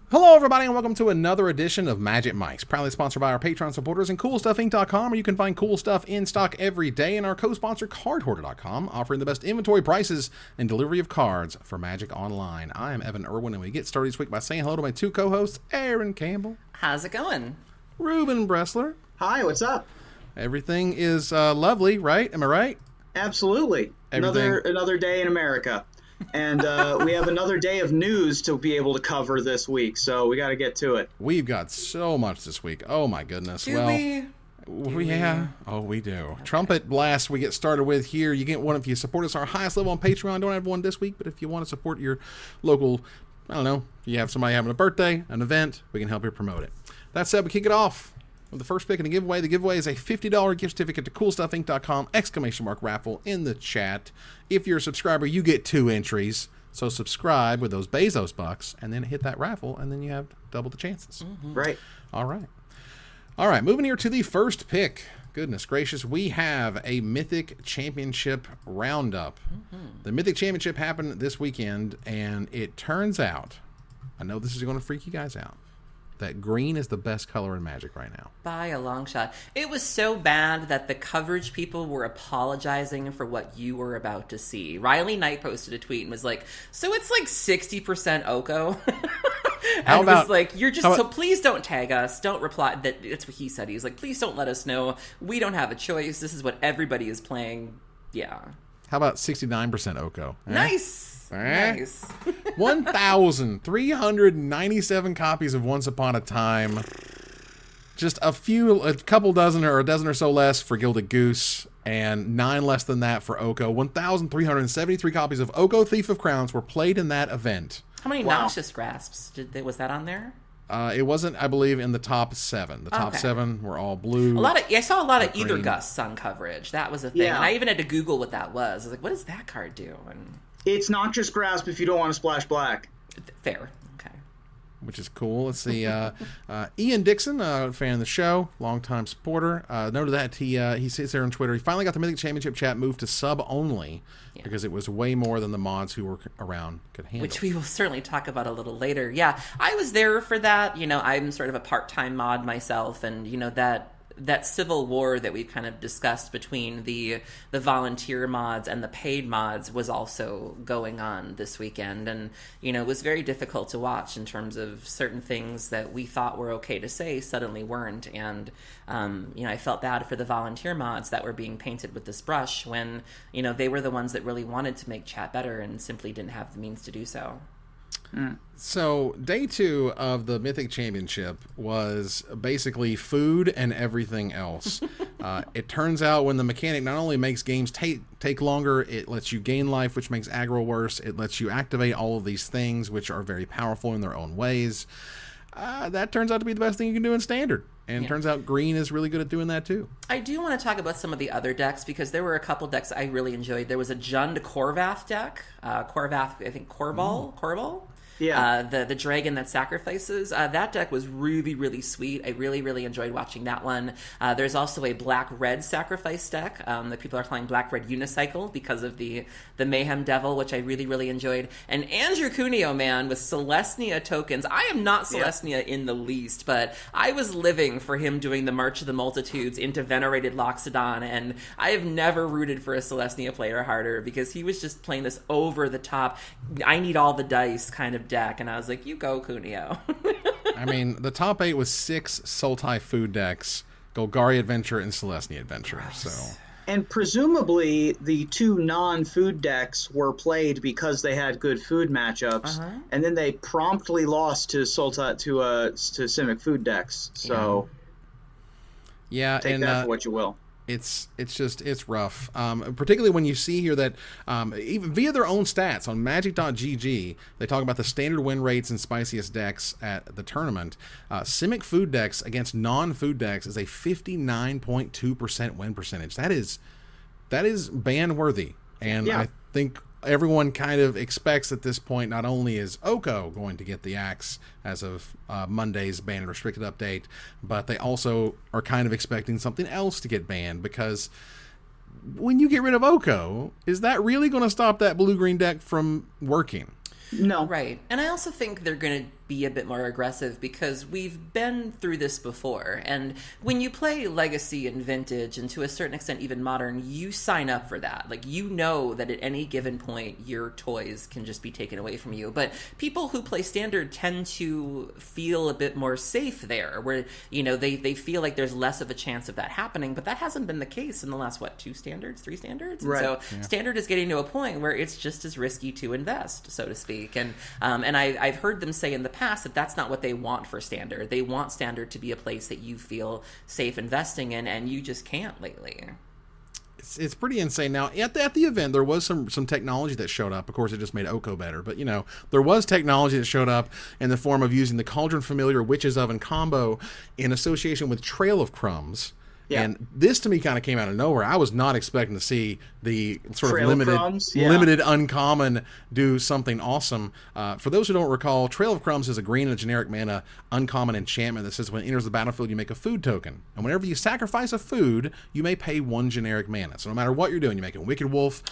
Hello, everybody, and welcome to another edition of Magic Mics, proudly sponsored by our Patreon supporters and CoolStuffInc.com, where you can find cool stuff in stock every day, and our co-sponsor CardHoarder.com, offering the best inventory prices and delivery of cards for Magic Online. I am Evan Irwin, and we get started this week by saying hello to my two co-hosts, Aaron Campbell. How's it going? Ruben Bressler. Hi, what's up? Everything is lovely, right? Am I right? Absolutely. Another day in America. And we have another day of news to be able to cover this week, so we got to get to it. We've got so much this week. Oh, my goodness. Do we? Yeah. Oh, we do. Okay. Trumpet blast we get started with here. You get one if you support us our highest level on Patreon. Don't have one this week, but if you want to support your local, I don't know, if you have somebody having a birthday, an event, we can help you promote it. That said, we kick it off with the first pick in the giveaway. The giveaway is a $50 gift certificate to CoolStuffInc.com, ! Raffle in the chat. If you're a subscriber, you get 2 entries. So subscribe with those Bezos bucks and then hit that raffle, and then you have double the chances. Mm-hmm. Right. All right. Moving here to the first pick. Goodness gracious, we have a Mythic Championship Roundup. Mm-hmm. The Mythic Championship happened this weekend, and it turns out, I know this is going to freak you guys out, that green is the best color in Magic right now. By a long shot. It was so bad that the coverage people were apologizing for what you were about to see. Riley Knight posted a tweet and was like, so it's like 60% Oko. And was like, so please don't tag us. Don't reply. That's what he said. He was like, please don't let us know. We don't have a choice. This is what everybody is playing. Yeah. How about 69% Oko? Nice. Nice. 1,397 copies of Once Upon a Time. Just a couple dozen or a dozen or so less for Gilded Goose, and 9 less than that for Oko. 1,373 copies of Oko Thief of Crowns were played in that event. How many Noxious Grasps? Was that on there? It wasn't, I believe, in the top 7. The top 7 were all blue. I saw a lot of Ether Gusts on coverage. That was a thing. Yeah. And I even had to Google what that was. I was like, what does that card do? And it's not just grasp if you don't want to splash black. Fair. Okay. Which is cool. Let's see. Ian Dixon, fan of the show, longtime supporter, noted that he sits there on Twitter. He finally got the Mythic Championship chat moved to sub only because it was way more than the mods who were around could handle. Which we will certainly talk about a little later. Yeah, I was there for that. I'm sort of a part-time mod myself, and that civil war that we've kind of discussed between the volunteer mods and the paid mods was also going on this weekend. And, it was very difficult to watch in terms of certain things that we thought were okay to say suddenly weren't. And, I felt bad for the volunteer mods that were being painted with this brush when, they were the ones that really wanted to make chat better and simply didn't have the means to do so. So, day 2 of the Mythic Championship was basically food and everything else. It turns out when the mechanic not only makes games take longer, it lets you gain life, which makes aggro worse. It lets you activate all of these things, which are very powerful in their own ways. That turns out to be the best thing you can do in Standard. And it turns out green is really good at doing that, too. I do want to talk about some of the other decks, because there were a couple decks I really enjoyed. There was a Jund Korvath deck. Korvath, I think Korval? Yeah. The dragon that sacrifices. That deck was really, really sweet. I really, really enjoyed watching that one. There's also a black-red sacrifice deck that people are calling black-red unicycle because of the Mayhem Devil, which I really, really enjoyed. And Andrew Cuneo, man, with Celestia tokens. I am not Celestia in the least, but I was living for him doing the March of the Multitudes into Venerated Loxodon, and I have never rooted for a Celestia player harder because he was just playing this over-the-top, I need all the dice kind of deck, and I was like, you go, Cuneo. I mean, the top 8 was 6 Sultai food decks, Golgari Adventure and Celestia Adventure. Gross. So, and presumably the 2 non-food decks were played because they had good food matchups, and then they promptly lost to Sultai to Simic food decks. So take that for what you will. It's rough, particularly when you see here that even via their own stats on Magic.gg, they talk about the standard win rates and spiciest decks at the tournament. Simic food decks against non-food decks is a 59.2% win percentage. That is ban worthy, and I think everyone kind of expects at this point not only is Oko going to get the axe as of Monday's banned and restricted update, but they also are kind of expecting something else to get banned, because when you get rid of Oko, is that really going to stop that blue-green deck from working? No. Right. And I also think they're going to be a bit more aggressive, because we've been through this before. And when you play Legacy and Vintage, and to a certain extent even Modern, you sign up for that. Like, you know that at any given point, your toys can just be taken away from you. But people who play Standard tend to feel a bit more safe there, where, you know, they feel like there's less of a chance of that happening. But that hasn't been the case in the last, 2 Standards, 3 Standards? Right. And so Standard is getting to a point where it's just as risky to invest, so to speak. And I've heard them say in the past that that's not what they want for Standard. They want Standard to be a place that you feel safe investing in, and you just can't lately. It's pretty insane. Now, at the event, there was some technology that showed up. Of course, it just made Oko better. But, you know, there was technology that showed up in the form of using the Cauldron Familiar Witch's Oven combo in association with Trail of Crumbs. Yeah. And this, to me, kind of came out of nowhere. I was not expecting to see the sort of limited uncommon do something awesome. For those who don't recall, Trail of Crumbs is a green and a generic mana uncommon enchantment that says when it enters the battlefield, you make a food token. And whenever you sacrifice a food, you may pay 1 generic mana. So no matter what you're doing, you're making Wicked Wolf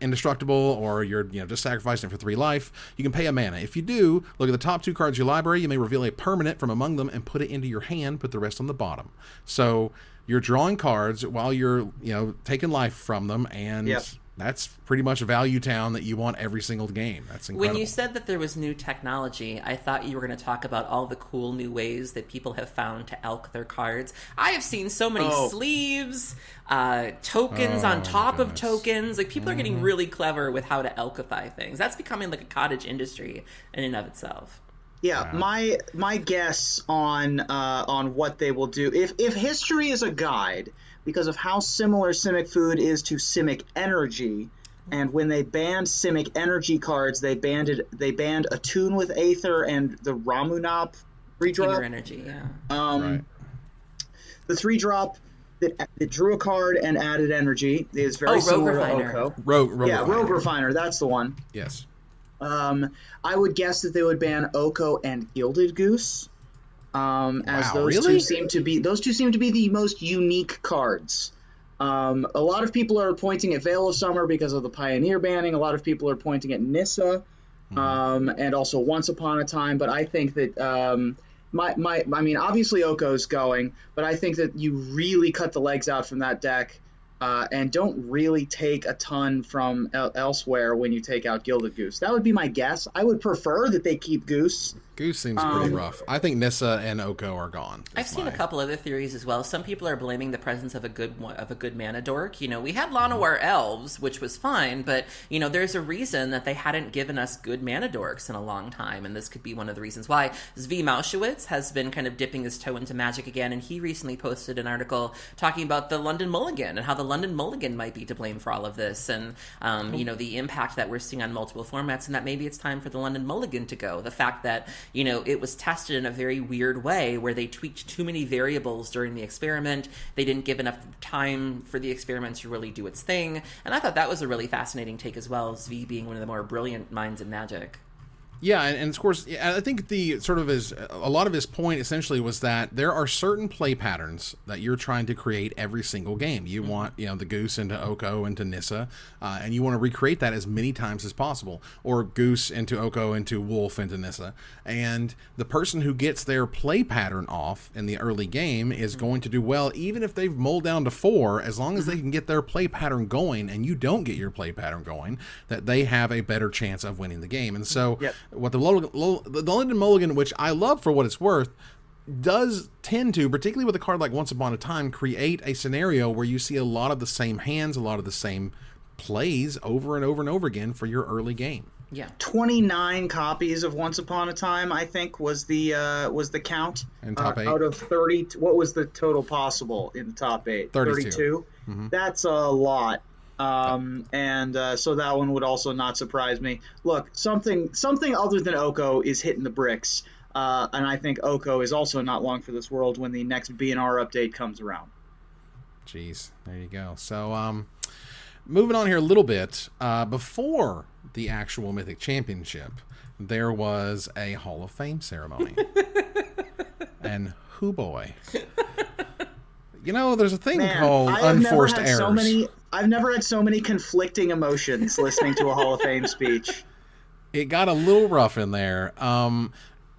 indestructible, or you're just sacrificing it for 3 life, you can pay a mana. If you do, look at the top 2 cards of your library, you may reveal a permanent from among them and put it into your hand, put the rest on the bottom. So you're drawing cards while you're, taking life from them, and that's pretty much a value town that you want every single game. That's incredible. When you said that there was new technology, I thought you were going to talk about all the cool new ways that people have found to elk their cards. I have seen so many sleeves, tokens on top of tokens. Like, people are getting really clever with how to elkify things. That's becoming like a cottage industry in and of itself. Yeah, my guess on what they will do, if history is a guide, because of how similar Simic Food is to Simic Energy, and when they banned Simic Energy cards, they banned Attune with Aether and the Ramunap 3-drop. Energy, yeah. The 3-drop that drew a card and added energy is very similar to Oko. Rogue Refiner, that's the one. Yes. I would guess that they would ban Oko and Gilded Goose, as those two seem to be the most unique cards. A lot of people are pointing at Veil of Summer because of the Pioneer banning. A lot of people are pointing at Nissa, and also Once Upon a Time. But I think that obviously Oko's going, but I think that you really cut the legs out from that deck. And don't really take a ton from elsewhere when you take out Gilded Goose. That would be my guess. I would prefer that they keep Goose. Goose seems pretty rough. I think Nissa and Oko are gone. I've seen a couple other theories as well. Some people are blaming the presence of a good mana dork. We had Llanowar Elves, which was fine, but there's a reason that they hadn't given us good mana dorks in a long time, and this could be one of the reasons why. Zvi Mauschwitz has been kind of dipping his toe into Magic again, and he recently posted an article talking about the London Mulligan and how the London Mulligan might be to blame for all of this, and the impact that we're seeing on multiple formats, and that maybe it's time for the London Mulligan to go. The fact that it was tested in a very weird way where they tweaked too many variables during the experiment. They didn't give enough time for the experiment to really do its thing, and I thought that was a really fascinating take as well, Zvi being one of the more brilliant minds in Magic. Yeah, and of course, I think a lot of his point essentially was that there are certain play patterns that you're trying to create every single game. You want, the Goose into Oko into Nissa, and you want to recreate that as many times as possible, or Goose into Oko into Wolf into Nissa. And the person who gets their play pattern off in the early game is going to do well, even if they've mulled down to 4, as long as they can get their play pattern going, and you don't get your play pattern going, that they have a better chance of winning the game. And so what the London Mulligan, which I love for what it's worth, does tend to, particularly with a card like Once Upon a Time, create a scenario where you see a lot of the same hands, a lot of the same plays over and over and over again for your early game. Yeah, 29 copies of Once Upon a Time, I think, was the count. In top 8 out of 30. What was the total possible in the top 8? 32. Mm-hmm. That's a lot. So that one would also not surprise me. Look, something other than Oko is hitting the bricks, and I think Oko is also not long for this world when the next B&R update comes around. Jeez, there you go. So, moving on here a little bit, before the actual Mythic Championship, there was a Hall of Fame ceremony, and hoo boy. There's a thing called unforced errors. I've never had so many conflicting emotions listening to a Hall of Fame speech. It got a little rough in there.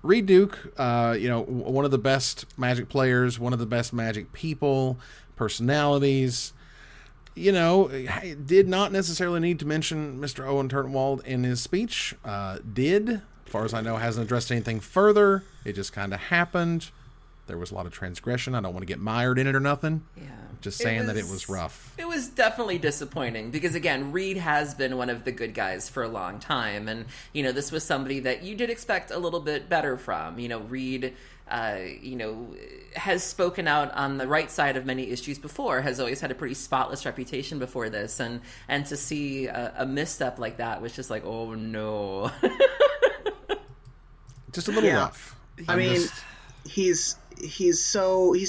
Reid Duke, one of the best Magic players, one of the best Magic people, personalities, did not necessarily need to mention Mr. Owen Turtenwald in his speech. As far as I know, hasn't addressed anything further. It just kind of happened. There was a lot of transgression. I don't want to get mired in it or nothing. Yeah. Just saying that it was rough. It was definitely disappointing because, again, Reid has been one of the good guys for a long time. And, this was somebody that you did expect a little bit better from. Reid, has spoken out on the right side of many issues before, has always had a pretty spotless reputation before this. And to see a misstep like that was just like, oh, no. Just a little rough. He's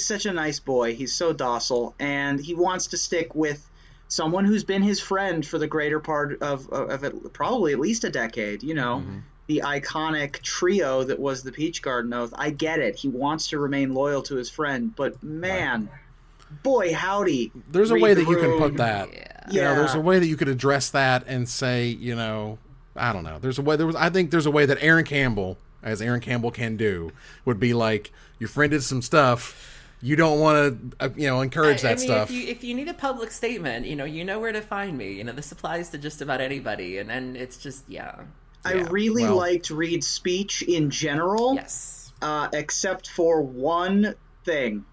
such a nice boy. He's so docile, and he wants to stick with someone who's been his friend for the greater part of it, probably at least a decade. The iconic trio that was the Peach Garden Oath. I get it. He wants to remain loyal to his friend, but man, boy howdy. There's a way that you can put that. Yeah. There's a way that you could address that and say, I don't know. I think there's a way that Aaron Campbell, as Aaron Campbell can do, would be like, your friend did some stuff. You don't want to, encourage that stuff. If you need a public statement, you know where to find me. This applies to just about anybody, and it's just, I really liked Reid's speech in general. Yes. Except for one thing,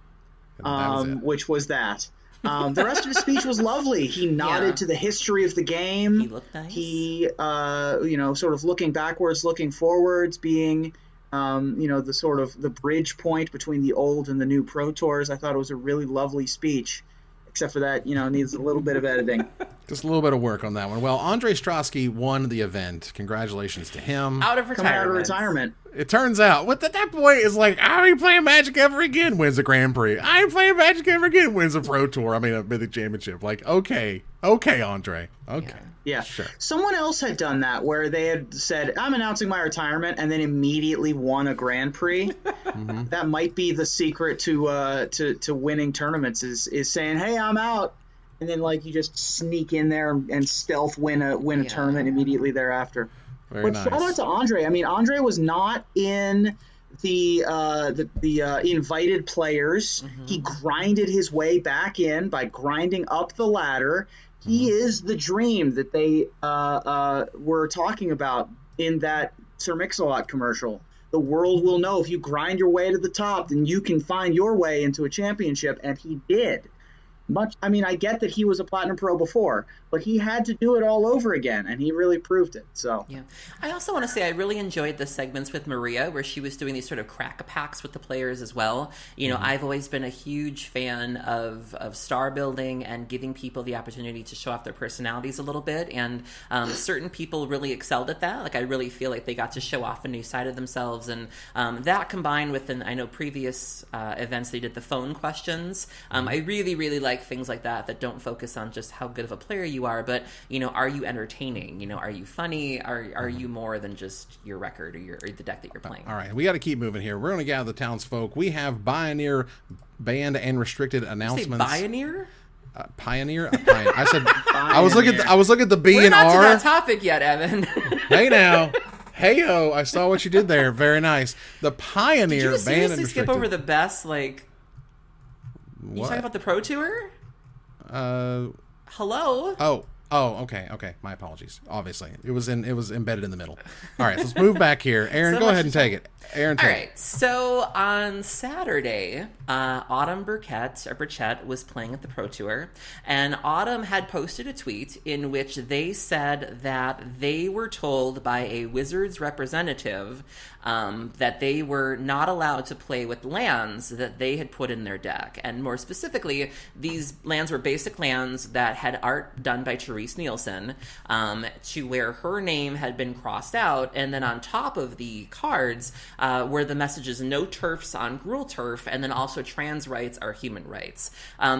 which was that. The rest of his speech was lovely. He nodded to the history of the game. He looked nice. He, sort of looking backwards, looking forwards, being, the sort of the bridge point between the old and the new Pro Tours. I thought it was a really lovely speech, except for that, needs a little bit of editing. Just a little bit of work on that one. Well, Ondrej Strasky won the event. Congratulations to him. Out of retirement. It turns out, that boy is like, I ain't playing Magic ever again, wins a Grand Prix. I ain't playing Magic ever again, wins a Pro Tour. I mean, a Mythic Championship. Like, okay, Ondrej. Okay. Yeah. Sure. Someone else had done that where they had said, I'm announcing my retirement, and then immediately won a Grand Prix. Mm-hmm. That might be the secret to winning tournaments is saying, hey, I'm out. And then, you just sneak in there and stealth win a tournament immediately thereafter. Very nice. Shout out to Ondrej. I mean, Ondrej was not in the invited players. Mm-hmm. He grinded his way back in by grinding up the ladder. He is the dream that they were talking about in that Sir Mix-a-Lot commercial. The world will know if you grind your way to the top, then you can find your way into a championship, and he did. I get that he was a Platinum Pro before, but he had to do it all over again, and he really proved it. So yeah, I also want to say I really enjoyed the segments with Maria, where she was doing these sort of crack-a-packs with the players as well. I've always been a huge fan of star building and giving people the opportunity to show off their personalities a little bit, and certain people really excelled at that. Like, I really feel like they got to show off a new side of themselves, and that combined with, I know previous events they did the phone questions. I really, really like things like that don't focus on just how good of a player you are, but are you entertaining? Are you funny? Are you more than just your record or the deck that you're playing? All right, we got to keep moving here. We're going to gather the townsfolk. We have Pioneer banned and restricted announcements. Pioneer? Pioneer? I said I was looking at the B We're and not R. to that topic yet, Evan. Hey now. Hey-ho, I saw what you did there. Very nice. The Pioneer Did you banned and seriously restricted. skip over the best, You talking about the Pro Tour? Hello? Oh, okay. My apologies. Obviously, it was embedded in the middle. All right, let's move back here. Aaron, go ahead and take it. Aaron, take it. All right. So on Saturday, Autumn Burchett was playing at the Pro Tour, and Autumn had posted a tweet in which they said that they were told by a Wizards representative that they were not allowed to play with lands that they had put in their deck. And more specifically, these lands were basic lands that had art done by Therese Nielsen, to where her name had been crossed out, and then on top of the cards were the messages, no turfs on Gruul turf, and then also trans rights are human rights.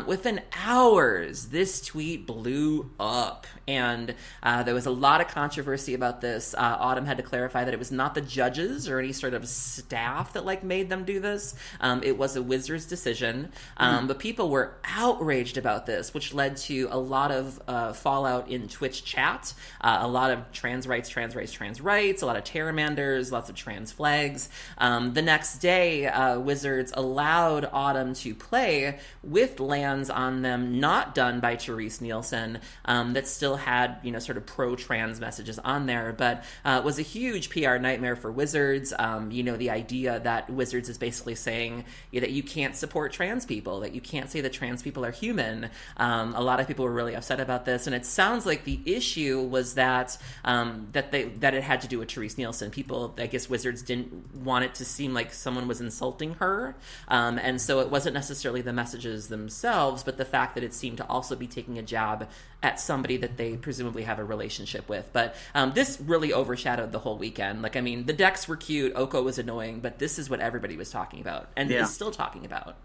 Within hours, this tweet blew up, and there was a lot of controversy about this. Autumn had to clarify that it was not the judges or any sort of staff that made them do this. It was a Wizards decision, but people were outraged about this, which led to a lot of fallout fallout in Twitch chat, a lot of trans rights, a lot of Terramanders, lots of trans flags. The next day, Wizards allowed Autumn to play with lands on them not done by Therese Nielsen, that still had, sort of pro-trans messages on there, but was a huge PR nightmare for Wizards. The idea that Wizards is basically saying that you can't support trans people, that you can't say that trans people are human. A lot of people were really upset about this, and it sounds like the issue was that that it had to do with Therese Nielsen. People, I guess Wizards didn't want it to seem like someone was insulting her, and so it wasn't necessarily the messages themselves, but the fact that it seemed to also be taking a jab at somebody that they presumably have a relationship with. But this really overshadowed the whole weekend. The decks were cute, Oko was annoying, but this is what everybody was talking about, and is still talking about.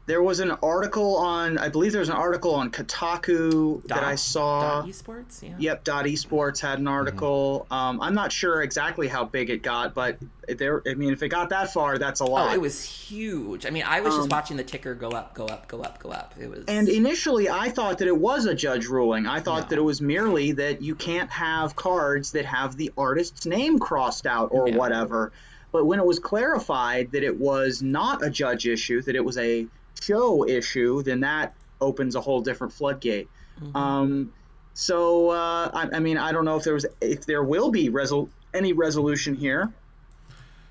There was an article I believe there was an article on Kotaku that I saw. Esports, yeah. Yep, Esports had an article. I'm not sure exactly how big it got, but if it got that far, that's a lot. Oh, it was huge. I was just watching the ticker go up. It was. And initially, I thought that it was a judge ruling. I thought that it was merely that you can't have cards that have the artist's name crossed out or whatever. But when it was clarified that it was not a judge issue, that it was a show issue, then that opens a whole different floodgate. I don't know if there will be any resolution here.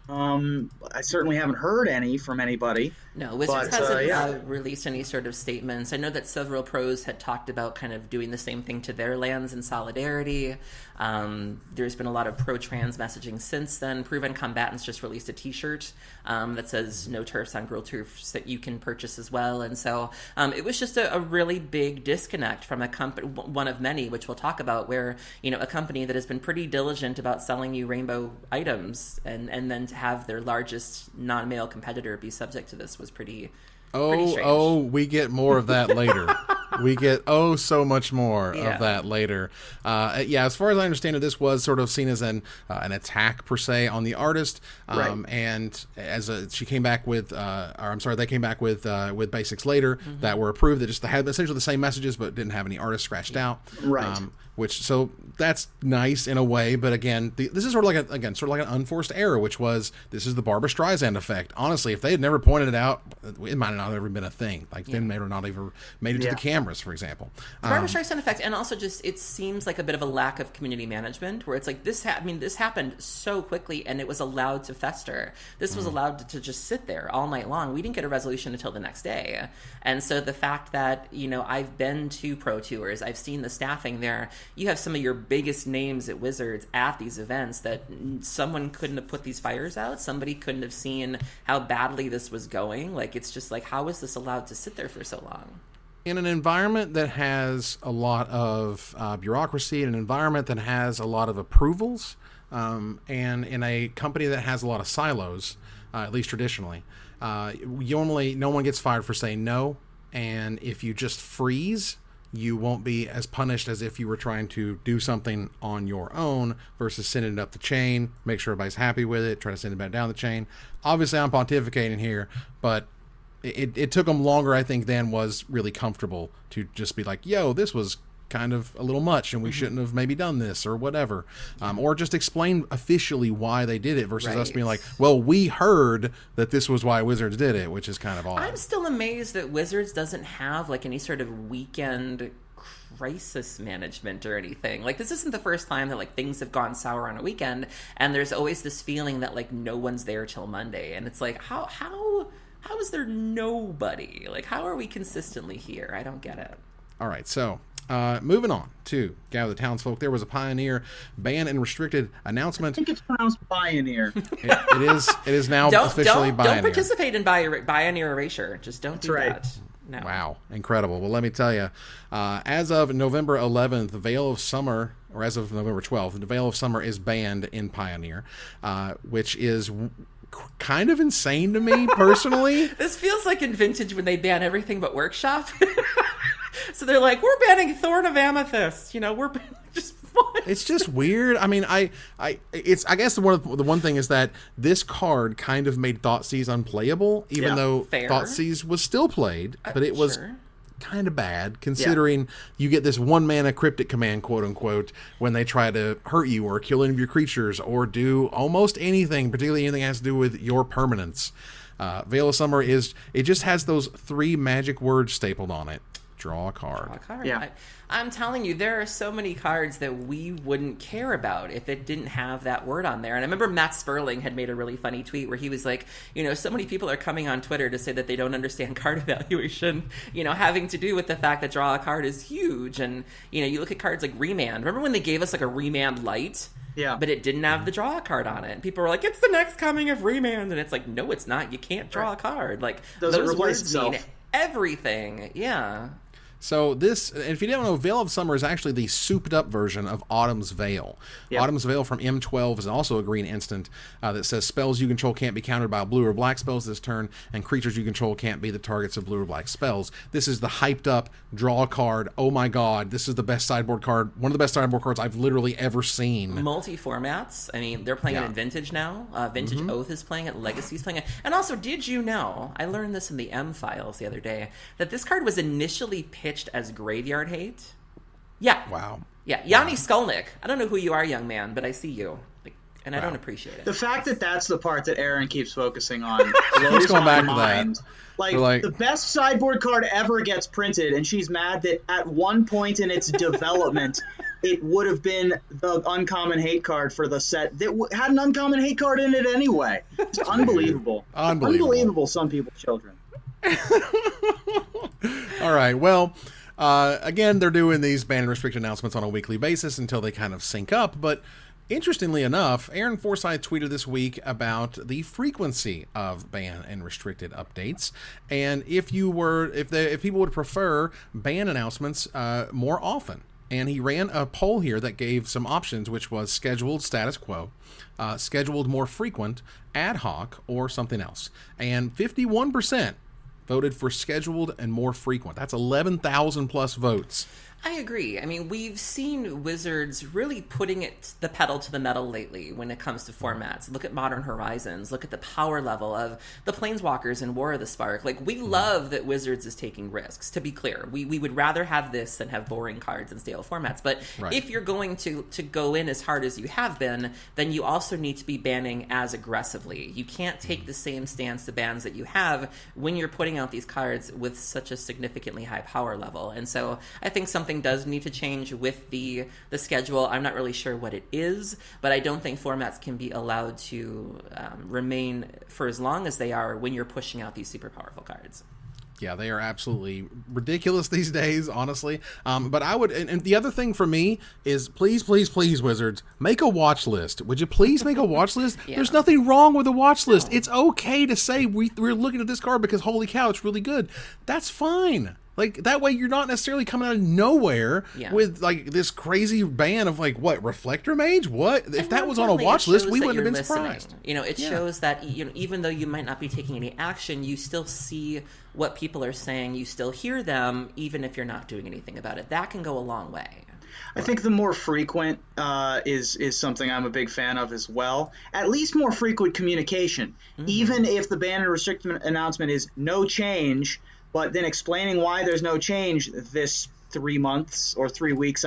I certainly haven't heard any from anybody. No, Wizards hasn't released any sort of statements. I know that several pros had talked about kind of doing the same thing to their lands in solidarity. There's been a lot of pro-trans messaging since then. Proven Combatants just released a t-shirt that says no turfs on Girl Turfs that you can purchase as well. And so it was just a really big disconnect from a company, one of many, which we'll talk about, where, a company that has been pretty diligent about selling you rainbow items and then to have their largest non-male competitor be subject to this was pretty strange. We get more of that later. We get so much more of that later. As far as I understand it, this was sort of seen as an attack per se on the artist. And she came back with, they came back with basics later that were approved that just had essentially the same messages but didn't have any artist scratched out. Right. So that's nice in a way, but again, this is sort of like an unforced error, which was this is the Barbra Streisand effect. Honestly, if they had never pointed it out, it might not have ever been a thing. They may have not even made it to the cameras, for example. The Barbra Streisand effect, and also just it seems like a bit of a lack of community management, where it's like this happened so quickly, and it was allowed to fester. This was allowed to just sit there all night long. We didn't get a resolution until the next day, and so the fact that I've been to pro tours, I've seen the staffing there. You have some of your biggest names at Wizards at these events that someone couldn't have put these fires out. Somebody couldn't have seen how badly this was going. It's just how is this allowed to sit there for so long? In an environment that has a lot of bureaucracy, in an environment that has a lot of approvals, and in a company that has a lot of silos, at least traditionally, normally no one gets fired for saying no. And if you just freeze, you won't be as punished as if you were trying to do something on your own versus sending it up the chain, make sure everybody's happy with it, try to send it back down the chain. Obviously, I'm pontificating here, but it took them longer, I think, than was really comfortable to just be like, yo, this was kind of a little much and we shouldn't have maybe done this or whatever. Or just explain officially why they did it versus us being like, well, we heard that this was why Wizards did it, which is kind of odd. I'm still amazed that Wizards doesn't have any sort of weekend crisis management or anything. This isn't the first time that things have gone sour on a weekend, and there's always this feeling that no one's there till Monday, and it's how is there nobody? How are we consistently here? I don't get it. All right, so moving on to Gather the Townsfolk, there was a Pioneer banned and restricted announcement. I think it's pronounced Pioneer. It is now officially Pioneer. Don't participate in Pioneer erasure. Just don't do that. No. Wow, incredible. Well, let me tell you, as of November 11th, the Veil of Summer, or as of November 12th, the Veil of Summer is banned in Pioneer, which is kind of insane to me personally. This feels like in Vintage when they ban everything but Workshop. So they're like, we're banning Thorn of Amethyst. We're just what? It's just weird. I guess the one thing is that this card kind of made Thoughtseize unplayable, even though fair. Thoughtseize was still played, but it was kind of bad, considering you get this 1-mana cryptic command, quote unquote, when they try to hurt you or kill any of your creatures or do almost anything, particularly anything that has to do with your permanence. Veil of Summer it just has those 3 magic words stapled on it. Draw a card. Draw a card. Yeah. I'm telling you, there are so many cards that we wouldn't care about if it didn't have that word on there. And I remember Matt Sperling had made a really funny tweet where he was like, so many people are coming on Twitter to say that they don't understand card evaluation, having to do with the fact that draw a card is huge. And, you look at cards like Remand. Remember when they gave us like a Remand Light? Yeah. But it didn't have the draw a card on it. And people were like, it's the next coming of Remand. And it's like, no, it's not. You can't draw a card. Like, those words mean everything. Yeah. So this, if you don't know, Veil of Summer is actually the souped-up version of Autumn's Veil. Yep. Autumn's Veil from M12 is also a green instant that says spells you control can't be countered by blue or black spells this turn, and creatures you control can't be the targets of blue or black spells. This is the hyped-up draw card. Oh my god, this is the best sideboard card, one of the best sideboard cards I've literally ever seen. Multi-formats. I mean, they're playing it in Vintage now. Vintage Oath is playing it. Legacy's playing it. And also, did you know, I learned this in the M files the other day, that this card was initially pitched as Graveyard Hate. Yeah. Wow. Yeah. Yanni Skolnick. I don't know who you are, young man, but I see you. And I don't appreciate it. The fact that that's the part that Aaron keeps focusing on blows my mind. Like, the best sideboard card ever gets printed, and she's mad that at one point in its development, it would have been the uncommon hate card for the set that had an uncommon hate card in it anyway. It's unbelievable. Unbelievable, some people's children. All right, well, again, they're doing these ban and restrict announcements on a weekly basis until they kind of sync up, but interestingly enough, Aaron Forsythe tweeted this week about the frequency of ban and restricted updates, and if people would prefer ban announcements more often. And he ran a poll here that gave some options, which was scheduled status quo, scheduled more frequent, ad hoc, or something else. And 51% voted for scheduled and more frequent. That's 11,000 plus votes. I agree. I mean, we've seen Wizards really putting the pedal to the metal lately when it comes to formats. Look at Modern Horizons. Look at the power level of the Planeswalkers and War of the Spark. Like, we love that Wizards is taking risks, to be clear. We would rather have this than have boring cards and stale formats. But if you're going to go in as hard as you have been, then you also need to be banning as aggressively. You can't take the same stance to bans that you have when you're putting out these cards with such a significantly high power level. And so I think something does need to change with the schedule. I'm not really sure what it is, but I don't think formats can be allowed to remain for as long as they are when you're pushing out these super powerful cards. Yeah, they are absolutely ridiculous these days, honestly. But I would, and the other thing for me is please, Wizards, make a watch list. Would you please make a watch list? Yeah. There's nothing wrong with a watch list. It's okay to say we're looking at this card because holy cow, it's really good. That's fine. Like, that way you're not necessarily coming out of nowhere with, like, this crazy ban of, like, what, Reflector Mage? What? If that was on a watch list, we wouldn't have been surprised. It shows that, even though you might not be taking any action, you still see what people are saying. You still hear them, even if you're not doing anything about it. That can go a long way. I think the more frequent is something I'm a big fan of as well. At least more frequent communication. Mm-hmm. Even if the ban and restriction announcement is no change, but then explaining why there's no change this 3 months or 3 weeks,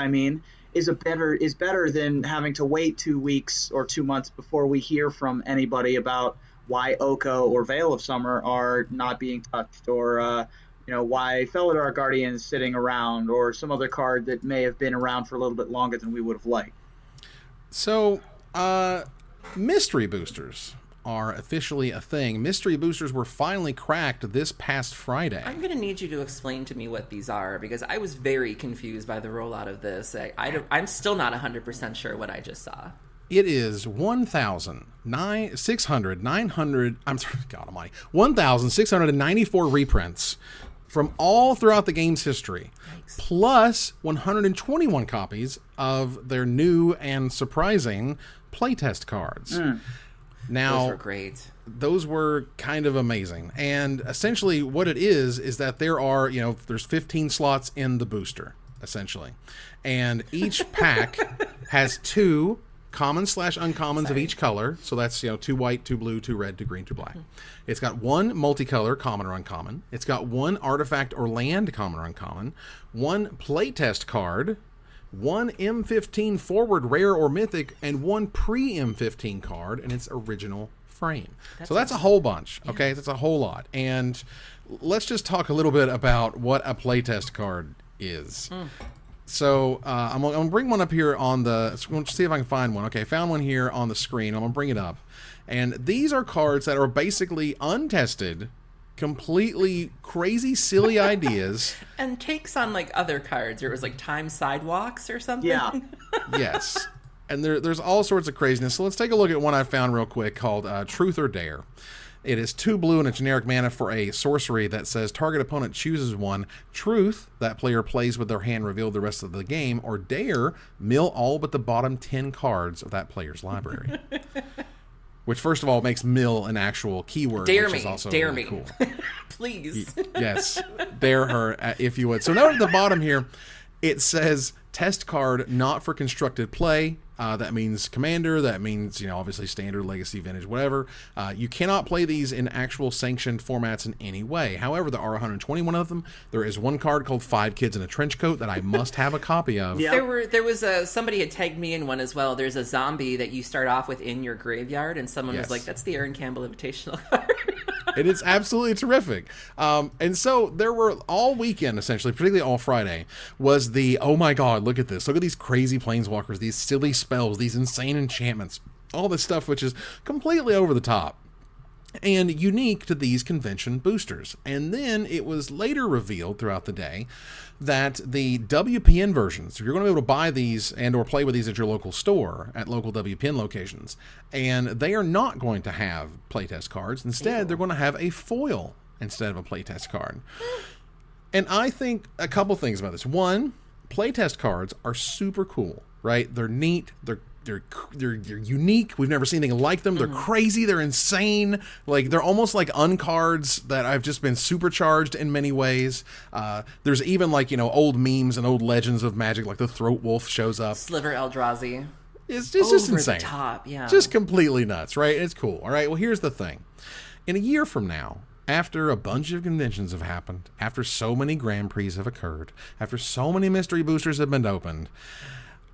is better than having to wait 2 weeks or 2 months before we hear from anybody about why Oko or Veil of Summer are not being touched, or why Felidar Guardian is sitting around, or some other card that may have been around for a little bit longer than we would have liked. So, mystery boosters are officially a thing. Mystery boosters were finally cracked this past Friday. I'm going to need you to explain to me what these are, because I was very confused by the rollout of this. I'm still not 100% sure what I just saw. It is 1,694 reprints from all throughout the game's history, plus 121 copies of their new and surprising playtest cards. Now, those were great. Those were kind of amazing. And essentially what it is that there are, there's 15 slots in the booster, essentially. And each pack has 2 commons/uncommons of each color. So that's 2 white, 2 blue, 2 red, 2 green, 2 black. It's got 1 multicolor, common or uncommon. It's got 1 artifact or land, common or uncommon. 1 playtest card. 1 M15 forward, rare or mythic, and 1 pre-M15 card in its original frame. That's a whole bunch. Okay, that's a whole lot. And let's just talk a little bit about what a playtest card is. So I'm going to bring one up here on the... Let's see if I can find one. Okay, found one here on the screen. I'm going to bring it up. And these are cards that are basically untested, completely crazy, silly ideas. And takes on like other cards. Or it was like Time Sidewalks or something. Yeah. Yes. And there's all sorts of craziness. So let's take a look at one I found real quick called Truth or Dare. It is 2 blue and a generic mana for a sorcery that says target opponent chooses 1. Truth, that player plays with their hand revealed the rest of the game. Or Dare, mill all but the bottom 10 cards of that player's library. Which, first of all, makes mill an actual keyword. Dare which me. Is also Dare really me. Cool. Please. Yes. Dare her, if you would. So note at the bottom here, it says test card not for constructed play. That means commander. That means, obviously standard, legacy, vintage, whatever. You cannot play these in actual sanctioned formats in any way. However, there are 121 of them. There is one card called 5 Kids in a Trench Coat that I must have a copy of. Yeah. There was somebody had tagged me in one as well. There's a zombie that you start off with in your graveyard, and someone was like, "That's the Aaron Campbell Invitational card." It is absolutely terrific. And so there were all weekend, essentially, particularly all Friday, was the, oh my God, look at this. Look at these crazy planeswalkers, these silly spells, these insane enchantments, all this stuff which is completely over the top and unique to these convention boosters. And then it was later revealed throughout the day that the WPN versions, you're going to be able to buy these and or play with these at your local store, at local WPN locations, and they are not going to have playtest cards. Instead, they're going to have a foil instead of a playtest card. And I think a couple things about this. One, playtest cards are super cool, right? They're neat, they're unique. We've never seen anything like them. They're crazy. They're insane. Like, they're almost like uncards that have just been supercharged in many ways. There's even old memes and old legends of Magic, like the Throat Wolf shows up. Sliver Eldrazi. It's just insane. Over the top, yeah. Just completely nuts, right? It's cool. All right, well, here's the thing. In a year from now, after a bunch of conventions have happened, after so many Grand Prix have occurred, after so many mystery boosters have been opened,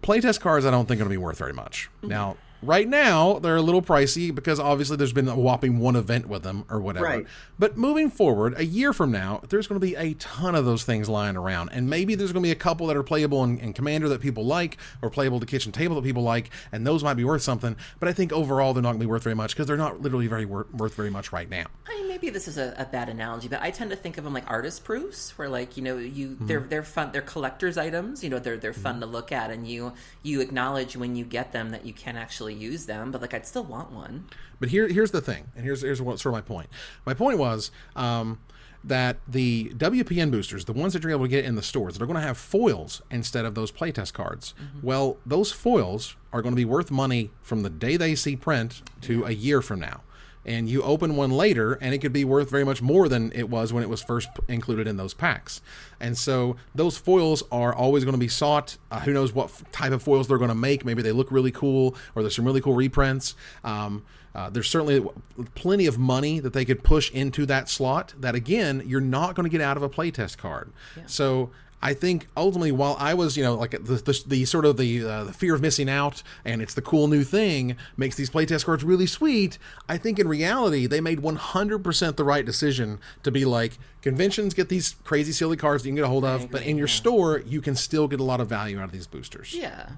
playtest cards I don't think are going to be worth very much. Now, right now, they're a little pricey because obviously there's been a whopping 1 event with them or whatever. Right. But moving forward, a year from now, there's going to be a ton of those things lying around. And maybe there's going to be a couple that are playable in Commander that people like, or playable to Kitchen Table that people like, and those might be worth something. But I think overall they're not going to be worth very much because they're not literally worth very much right now. I mean, maybe this is a bad analogy, but I tend to think of them like artist proofs, where they're fun, they're collector's items. They're fun to look at, and you acknowledge when you get them that you can actually use them. But I'd still want one. But here's the thing, and here's what sort of my point. My point was that the WPN boosters, the ones that you're able to get in the stores, they're going to have foils instead of those playtest cards. Well, those foils are going to be worth money from the day they see print to a year from now. And you open one later, and it could be worth very much more than it was when it was first included in those packs. And so those foils are always going to be sought. Who knows what type of foils they're going to make. Maybe they look really cool, or there's some really cool reprints. There's certainly plenty of money that they could push into that slot that, again, you're not going to get out of a playtest card. Yeah. So I think ultimately, while I was, the sort of the fear of missing out and it's the cool new thing makes these playtest cards really sweet, I think in reality they made 100% the right decision to be like, conventions get these crazy silly cards that you can get a hold of, but in your store you can still get a lot of value out of these boosters. Yeah.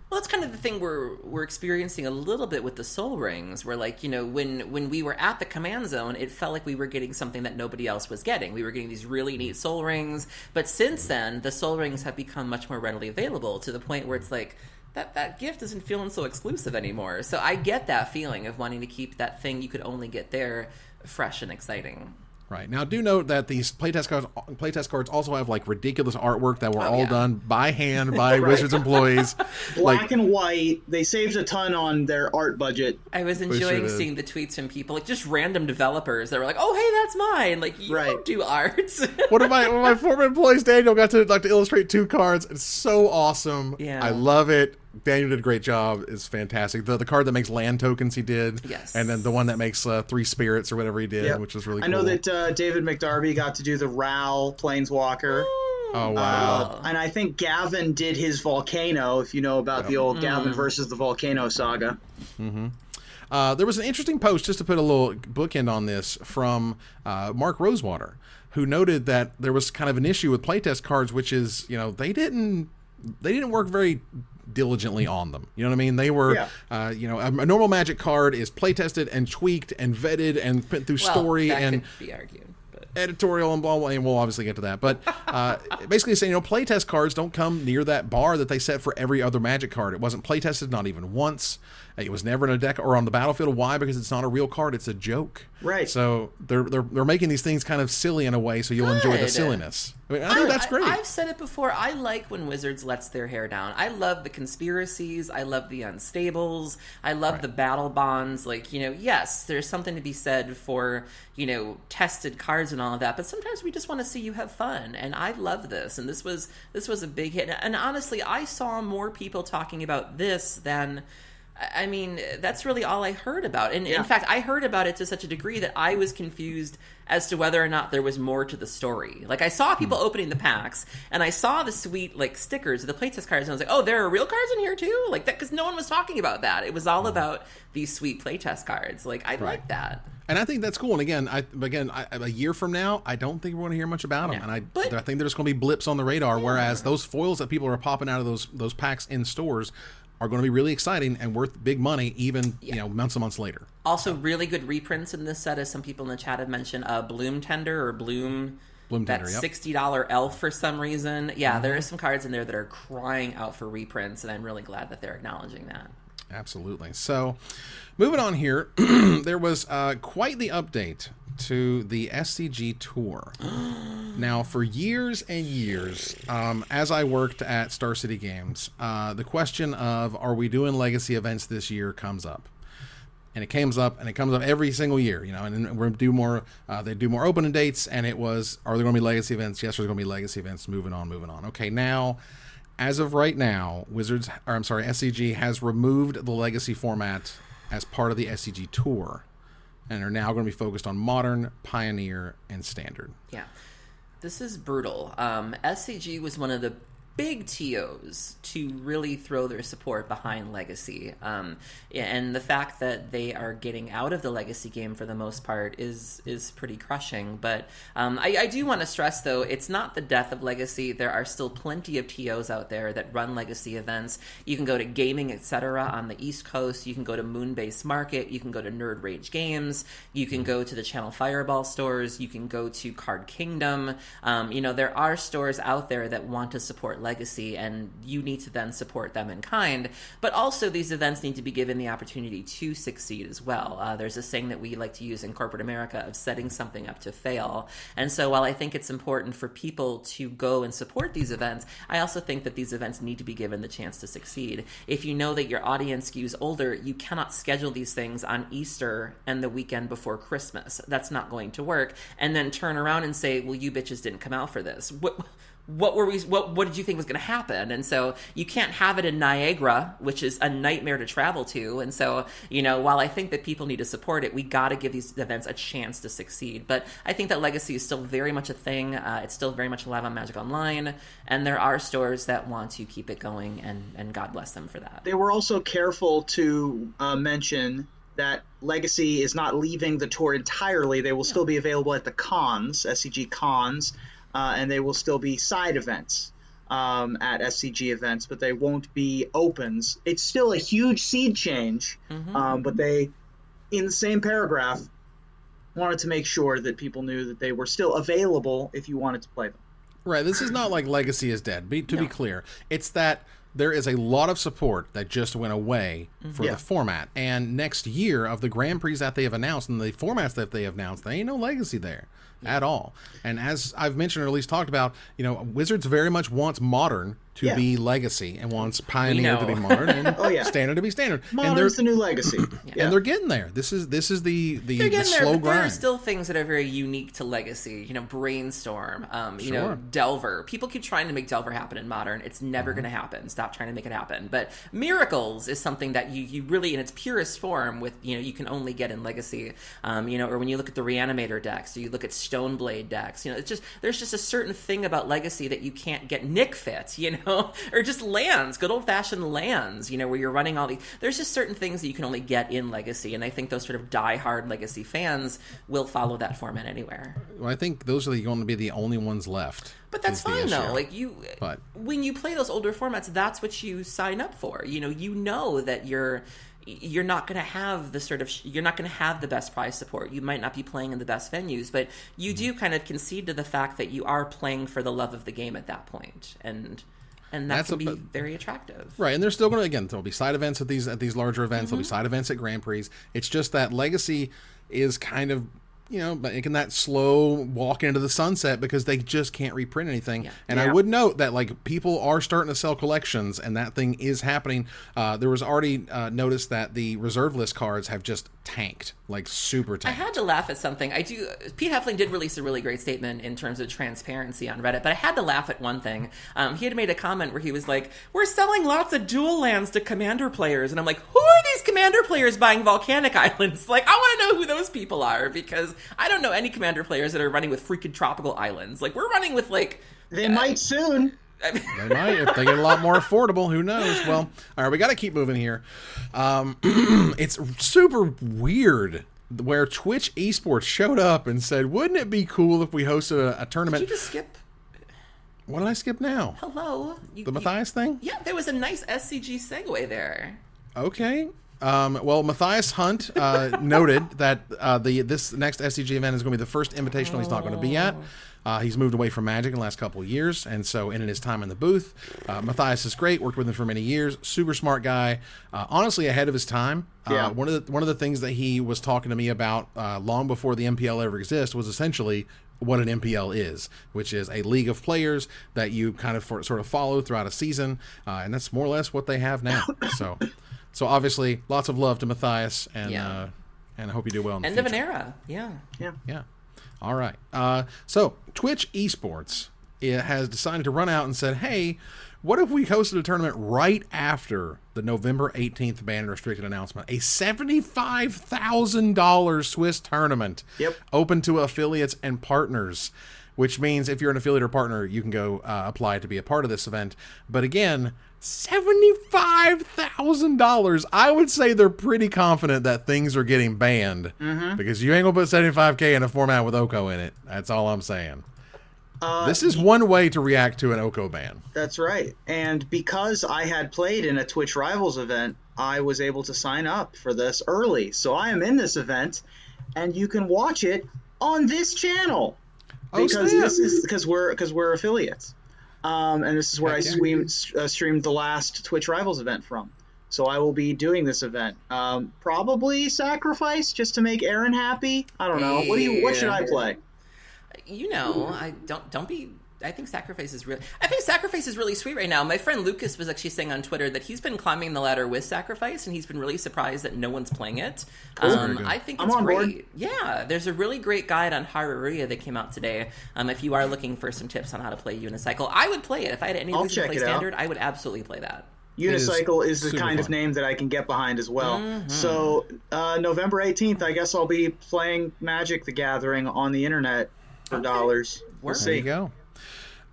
Well, that's kind of the thing we're experiencing a little bit with the Soul Rings, where when we were at the Command Zone, it felt like we were getting something that nobody else was getting. We were getting these really neat Soul Rings, but since then, the Soul Rings have become much more readily available to the point where it's like, that gift isn't feeling so exclusive anymore. So I get that feeling of wanting to keep that thing you could only get there fresh and exciting. Right. Now, do note that these playtest cards also have ridiculous artwork that were all done by hand by right. Wizards employees. Black and white. They saved a ton on their art budget. I was enjoying seeing the tweets from people, just random developers that were like, "Oh, hey, that's mine." You don't do art. One of my former employees, Daniel, got to illustrate 2 cards. It's so awesome. Yeah. I love it. Daniel did a great job. It's fantastic. The card that makes land tokens he did. Yes. And then the one that makes 3 spirits or whatever he did, which was really cool. I know that David McDarby got to do the Ral Planeswalker. Oh, wow. And I think Gavin did his Volcano, if you know about the old Gavin versus the Volcano saga. There was an interesting post, just to put a little bookend on this, from Mark Rosewater, who noted that there was kind of an issue with playtest cards, which is, they didn't work very diligently on them. You know what I mean? They were, a normal Magic card is playtested and tweaked and vetted and put through story that and could be argued. Editorial and blah blah, and we'll obviously get to that. But basically saying, playtest cards don't come near that bar that they set for every other Magic card. It wasn't playtested, not even once. It was never in a deck or on the battlefield. Why? Because it's not a real card. It's a joke. Right. So they're making these things kind of silly in a way, so you'll enjoy the silliness. I think that's great. I've said it before. I like when Wizards lets their hair down. I love the conspiracies. I love the unstables. I love the battle bonds. Yes, there's something to be said for, tested cards and all of that. But sometimes we just want to see you have fun. And I love this. And this was a big hit. And honestly, I saw more people talking about this than... that's really all I heard about. And in fact, I heard about it to such a degree that I was confused as to whether or not there was more to the story. I saw people opening the packs, and I saw the sweet, stickers, the playtest cards, and I was like, oh, there are real cards in here too? That, because no one was talking about that. It was all about these sweet playtest cards. I like that. And I think that's cool. And again, a year from now, I don't think we're going to hear much about them. And I think there's going to be blips on the radar, whereas those foils that people are popping out of those packs in stores are going to be really exciting and worth big money, even months and months later. Also, really good reprints in this set, as some people in the chat have mentioned. Bloom Tender or Bloom Tender, that $60 elf for some reason. Yeah, there are some cards in there that are crying out for reprints, and I'm really glad that they're acknowledging that. Absolutely. So, moving on here, there was quite the update to the SCG Tour. Now, for years and years, as I worked at Star City Games, the question of, are we doing legacy events this year, comes up. And it comes up every single year, and we're do more, they do more opening dates, and it was, are there going to be legacy events? Yes, there's going to be legacy events, moving on. Okay, now, as of right now, SCG has removed the legacy format as part of the SCG Tour, and are now going to be focused on Modern, Pioneer, and Standard. Yeah. This is brutal. SCG was one of the big TOs to really throw their support behind Legacy. And the fact that they are getting out of the Legacy game for the most part is pretty crushing. But I do want to stress, though, it's not the death of Legacy. There are still plenty of TOs out there that run Legacy events. You can go to Gaming Etc. on the East Coast. You can go to Moonbase Market. You can go to Nerd Rage Games. You can go to the Channel Fireball stores. You can go to Card Kingdom. There are stores out there that want to support Legacy, and you need to then support them in kind. But also, these events need to be given the opportunity to succeed as well. There's a saying that we like to use in corporate America of setting something up to fail. And so while I think it's important for people to go and support these events, I also think that these events need to be given the chance to succeed. If you know that your audience skews older, you cannot schedule these things on Easter and the weekend before Christmas. That's not going to work. And then turn around and say, well, you bitches didn't come out for this. What did you think was going to happen? And so you can't have it in Niagara, which is a nightmare to travel to. And so, while I think that people need to support it, we got to give these events a chance to succeed. But I think that Legacy is still very much a thing. It's still very much alive on Magic Online. And there are stores that want to keep it going, and God bless them for that. They were also careful to mention that Legacy is not leaving the tour entirely. They will still be available at the cons, SCG cons, and they will still be side events at SCG events, but they won't be opens. It's still a huge seed change, but they, in the same paragraph, wanted to make sure that people knew that they were still available if you wanted to play them. Right, this is not like Legacy is dead, be clear. It's that there is a lot of support that just went away for the format. And next year, of the Grand Prix that they have announced and the formats that they have announced, there ain't no Legacy there at all. And as I've mentioned, or at least talked about, Wizards very much wants Modern to be legacy and wants pioneer to be modern and standard to be standard. Modern's the new legacy. And they're getting there. This is the slow grind. There are still things that are very unique to legacy. Brainstorm, Delver. People keep trying to make Delver happen in modern. It's never going to happen. Stop trying to make it happen. But Miracles is something that you really, in its purest form, with you can only get in legacy. Or when you look at the Reanimator decks, or you look at Stoneblade decks, there's just a certain thing about legacy that you can't get. Nick Fit, or just lands, good old-fashioned lands, where you're running all these. There's just certain things that you can only get in Legacy, and I think those sort of die-hard Legacy fans will follow that format anywhere. Well, I think those are going to be the only ones left. But that's fine, though. When you play those older formats, that's what you sign up for. You know that you're not going to have you're not going to have the best prize support. You might not be playing in the best venues, but you do kind of concede to the fact that you are playing for the love of the game at that point. And that can be very attractive. Right, and there's still going to, there'll be side events at these larger events. There'll be side events at Grand Prix. It's just that Legacy is kind of, making that slow walk into the sunset because they just can't reprint anything. Yeah. And I would note that, people are starting to sell collections, and that thing is happening. There was already noticed that the reserve list cards have just tanked, super tanked. I had to laugh at something. Pete Heffling did release a really great statement in terms of transparency on Reddit, but I had to laugh at one thing. He had made a comment where he was like, we're selling lots of dual lands to Commander players. And I'm like, who are these Commander players buying Volcanic Islands? I want to know who those people are, because I don't know any Commander players that are running with freaking tropical islands. We're running with, They might soon. They might, if they get a lot more affordable. Who knows? Well, all right, we got to keep moving here. It's super weird where Twitch Esports showed up and said, wouldn't it be cool if we hosted a tournament? Did you just skip? What did I skip now? Hello? The Matthias thing? Yeah, there was a nice SCG segue there. Okay. Well, Matthias Hunt noted that this next SCG event is going to be the first invitational he's not going to be at. He's moved away from Magic in the last couple of years, and so in his time in the booth, Matthias is great. Worked with him for many years. Super smart guy. Honestly, ahead of his time. One of the things that he was talking to me about long before the MPL ever exists was essentially what an MPL is, which is a league of players that you kind of sort of follow throughout a season, and that's more or less what they have now. So obviously, lots of love to Matthias, and I hope you do well in the future. End of an era. Yeah. All right. So Twitch Esports has decided to run out and said, hey, what if we hosted a tournament right after the November 18th banned restricted announcement? A $75,000 Swiss tournament open to affiliates and partners, which means if you're an affiliate or partner, you can go apply to be a part of this event. But again, $75,000. I would say they're pretty confident that things are getting banned because you ain't gonna put $75K in a format with Oko in it. That's all I'm saying. This is one way to react to an Oko ban. That's right. And because I had played in a Twitch Rivals event, I was able to sign up for this early. So I am in this event, and you can watch it on this channel because we're affiliates. And this is where I streamed the last Twitch Rivals event from. So I will be doing this event. Probably Sacrifice just to make Aaron happy. I don't know. What should I play? I think Sacrifice is really sweet right now. My friend Lucas was actually saying on Twitter that he's been climbing the ladder with Sacrifice, and he's been really surprised that no one's playing it. I think it's great. Board. Yeah, there's a really great guide on Haruruya that came out today. If you are looking for some tips on how to play Unicycle, I would play it. If I had any reason to play Standard, I would absolutely play that. Unicycle is the kind of name that I can get behind as well. So November 18th, I guess I'll be playing Magic the Gathering on the internet for dollars. We'll see. There you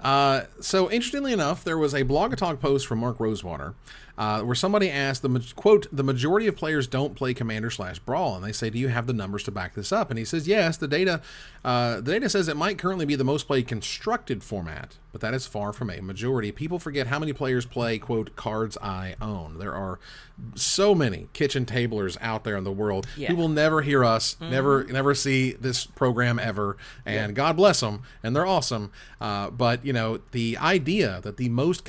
go. So interestingly enough, there was a Blog Talk post from Mark Rosewater where somebody asked, quote, the majority of players don't play Commander/Brawl, and they say, do you have the numbers to back this up? And he says, yes, the data says it might currently be the most played constructed format, but that is far from a majority. People forget how many players play, quote, cards I own. There are so many kitchen tablers out there in the world who will never hear us, never see this program ever, and God bless them, and they're awesome. But the idea that the most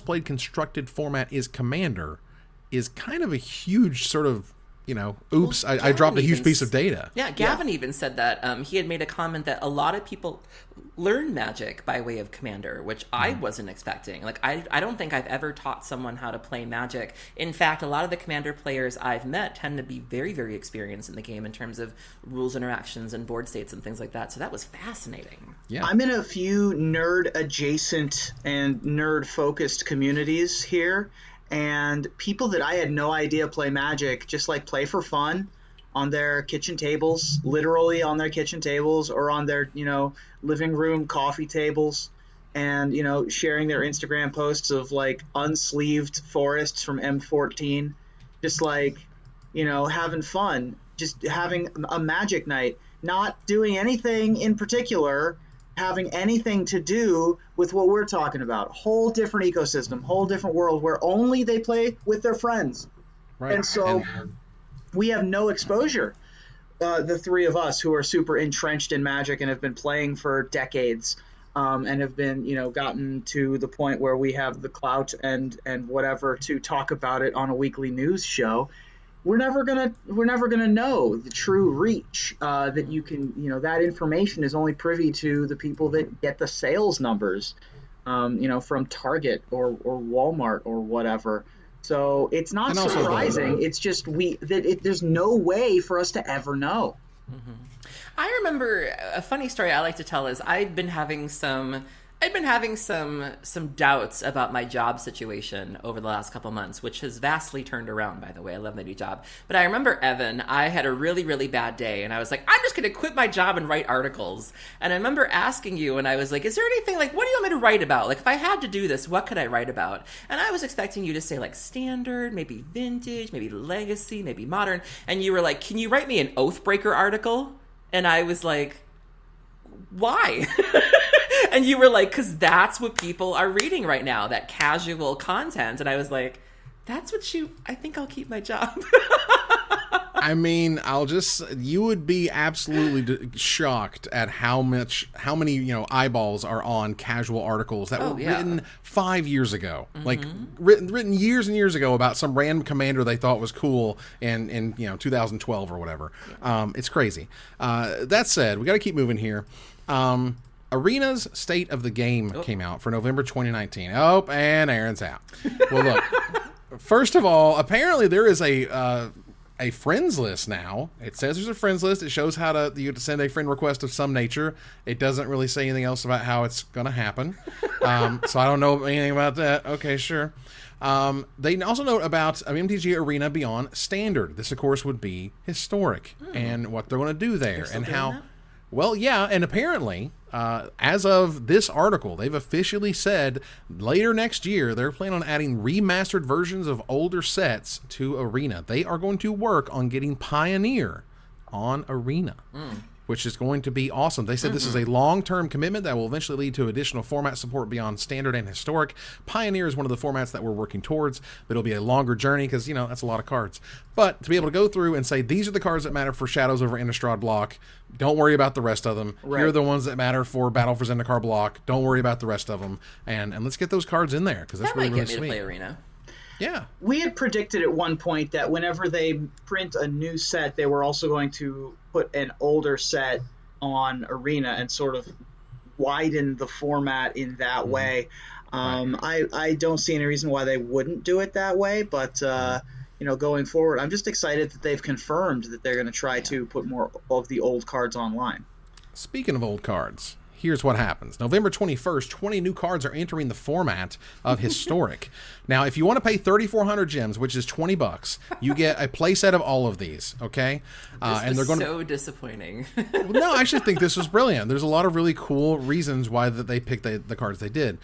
played constructed format is Commander is kind of a huge sort of oops, I dropped a huge piece of data. Yeah, Gavin even said that he had made a comment that a lot of people learn Magic by way of Commander, which I wasn't expecting. Like, I don't think I've ever taught someone how to play Magic. In fact, a lot of the Commander players I've met tend to be very, very experienced in the game in terms of rules interactions and board states and things like that. So that was fascinating. Yeah, I'm in a few nerd-adjacent and nerd-focused communities here, and people that I had no idea play Magic just play for fun on their kitchen tables, literally on their kitchen tables or on their, living room coffee tables, and, sharing their Instagram posts of unsleeved forests from M14, just having fun, just having a Magic night, not doing anything in particular, having anything to do with what we're talking about. Whole different ecosystem, whole different world where only they play with their friends. Right. And so we have no exposure. The three of us who are super entrenched in Magic and have been playing for decades, and have been, gotten to the point where we have the clout and whatever to talk about it on a weekly news show. We're never gonna know the true reach that you can, that information is only privy to the people that get the sales numbers, from Target or Walmart or whatever. So it's not surprising. It's just there's no way for us to ever know. Mm-hmm. I remember a funny story I like to tell is I'd been having some doubts about my job situation over the last couple months, which has vastly turned around, by the way. I love my new job. But I remember, Evan, I had a really, really bad day, and I was like, I'm just going to quit my job and write articles. And I remember asking you, and I was like, is there anything, what do you want me to write about? If I had to do this, what could I write about? And I was expecting you to say, standard, maybe vintage, maybe legacy, maybe modern. And you were like, can you write me an Oathbreaker article? And I was like, why? And you were like, because that's what people are reading right now, that casual content. And I was like, I think I'll keep my job. I mean, you would be absolutely shocked at how many, eyeballs are on casual articles that were written 5 years ago. Mm-hmm. Written years and years ago about some random commander they thought was cool in 2012 or whatever. Yeah. It's crazy. That said, we got to keep moving here. Arena's State of the Game came out for November 2019. Oh, and Aaron's out. Well, look, first of all, apparently there is a friends list now. It says there's a friends list. It shows you have to send a friend request of some nature. It doesn't really say anything else about how it's going to happen. So I don't know anything about that. Okay, sure. They also note about MTG Arena Beyond Standard. This, of course, would be historic and what they're going to do there and how. That? Well, yeah, and apparently, as of this article, they've officially said later next year they're planning on adding remastered versions of older sets to Arena. They are going to work on getting Pioneer on Arena, which is going to be awesome. They said this is a long-term commitment that will eventually lead to additional format support beyond Standard and Historic. Pioneer is one of the formats that we're working towards, but it'll be a longer journey because, that's a lot of cards. But to be able to go through and say, these are the cards that matter for Shadows over Innistrad block, don't worry about the rest of them. Right. Here are the ones that matter for Battle for Zendikar block, don't worry about the rest of them. And let's get those cards in there because that's really, really sweet. That might get me to play Arena. Yeah. We had predicted at one point that whenever they print a new set, they were also going to put an older set on Arena and sort of widen the format in that way. I don't see any reason why they wouldn't do it that way, but going forward, I'm just excited that they've confirmed that they're going to try to put more of the old cards online. Speaking of old cards, here's what happens. November 21st, 20 new cards are entering the format of Historic. Now, if you want to pay 3,400 gems, which is $20, you get a playset of all of these, okay? And they're going so disappointing. No, I actually think this was brilliant. There's a lot of really cool reasons why that they picked the cards they did.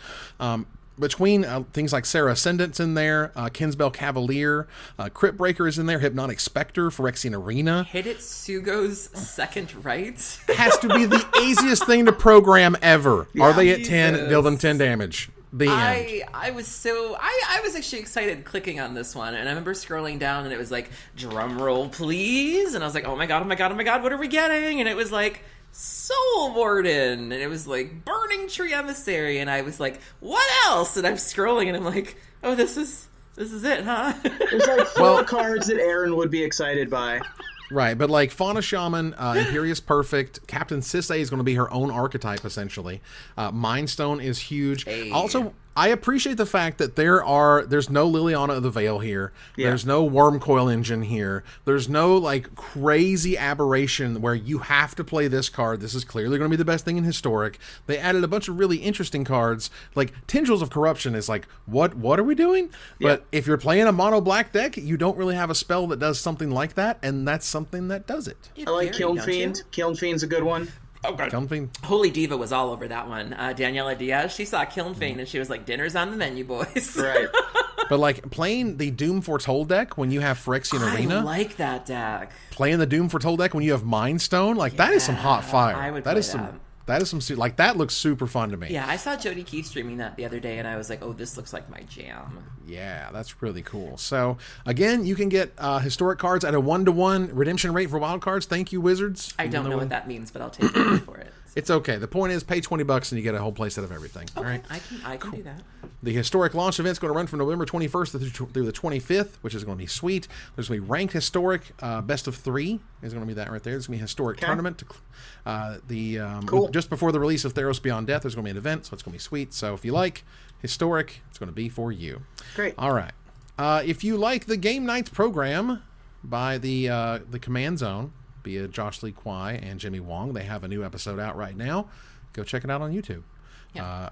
Between things like Sarah Ascendant's in there, Kinsbell Cavalier, Crypt Breaker is in there, Hypnotic Spectre, Phyrexian Arena. Hidetsugo's Second Right. Has to be the easiest thing to program ever. Yeah. Are they at 10? Deal them 10 damage. The end. I was actually excited clicking on this one, and I remember scrolling down, and it was like, drum roll, please, and I was like, oh my god, what are we getting? And it was like, Soul Warden, and it was like Burning Tree Emissary, and I was like, what else? And I'm scrolling and I'm like, oh, this is This is it, huh? There's like four cards that Aaron would be excited by. Right, but like Fauna Shaman, Imperious Perfect, Captain Sisay is going to be her own archetype, essentially. Mind Stone is huge. Hey. Also, I appreciate the fact that there's no Liliana of the Veil here. Yeah. There's no Worm Coil Engine here. There's no like crazy aberration where you have to play this card. This is clearly going to be the best thing in Historic. They added a bunch of really interesting cards. Like Tendrils of Corruption is like, what are we doing? Yeah. But if you're playing a mono black deck, you don't really have a spell that does something like that, and that's something that does it. I like Kiln Fiend. Kiln Fiend's a good one. Oh, God. Kiln Fiend. Holy Diva was all over that one. Daniela Diaz, she saw Kiln Fiend and she was like, dinner's on the menu, boys. Right. But like playing the Doom Foretold deck when you have Phyrexian Arena. I like that deck. Playing the Doom Foretold deck when you have Mind Stone, like that is some hot fire. I would that play is some that. that is some like that looks super fun to me. Yeah, I saw Jody Keith streaming that the other day and I was like, oh, this looks like my jam. Yeah, that's really cool. So again, you can get historic cards at a 1-to-1 redemption rate for wild cards. Thank you, Wizards. I don't know what that means, but I'll take it for it. It's okay. The point is, pay $20 and you get a whole playset of everything. Okay, All right. I can do that. The historic launch event's going to run from November 21st through the 25th, which is going to be sweet. There's going to be ranked historic, best of 3 is going to be that right there. There's going to be a historic tournament. Cool. Just before the release of Theros Beyond Death, there's going to be an event, so it's going to be sweet. So if you like historic, it's going to be for you. Great. All right. If you like the Game Nights program by the Command Zone, via Josh Lee Kwai and Jimmy Wong, they have a new episode out right now. Go check it out on YouTube. Yeah.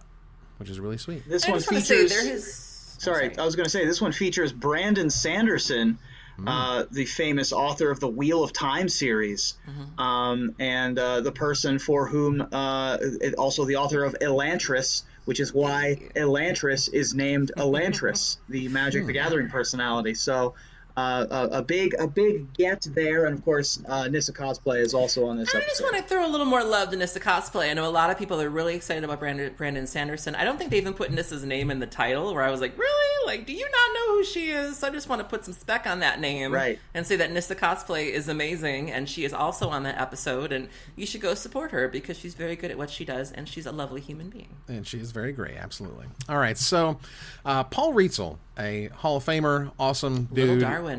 Which is really sweet. This I one just want to say features. Sorry, I was going to say this one features Brandon Sanderson, the famous author of the Wheel of Time series, and the person for whom also the author of Elantris, which is why Elantris is named Elantris, the Magic the Gathering personality. So. A big get there, and of course, Nissa Cosplay is also on this episode. I just want to throw a little more love to Nissa Cosplay. I know a lot of people are really excited about Brandon Sanderson. I don't think they even put Nissa's name in the title, where I was like, really? Like, do you not know who she is? So I just want to put some spec on that name. Right. And say that Nissa Cosplay is amazing, and she is also on that episode, and you should go support her, because she's very good at what she does, and she's a lovely human being. And she is very great, absolutely. All right, so Paul Rietzl, a Hall of Famer, awesome dude. Little Darwin.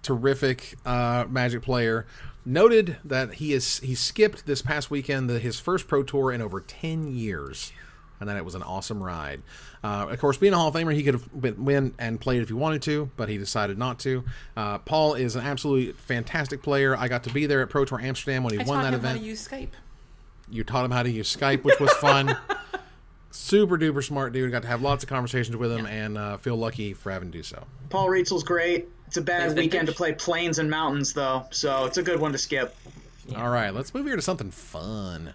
Terrific Magic player, noted that he skipped this past weekend his first Pro Tour in over 10 years, and that it was an awesome ride. Of course, being a Hall of Famer, he could have win and played if he wanted to, but he decided not to. Paul is an absolutely fantastic player. I got to be there at Pro Tour Amsterdam when he won that event. I taught him how to use Skype. You taught him how to use Skype, which was fun. Super duper smart dude. Got to have lots of conversations with him, and feel lucky for having to do so. Paul Rietzl's great. It's a bad weekend to play Plains and Mountains, though, so it's a good one to skip. Yeah. All right, let's move here to something fun.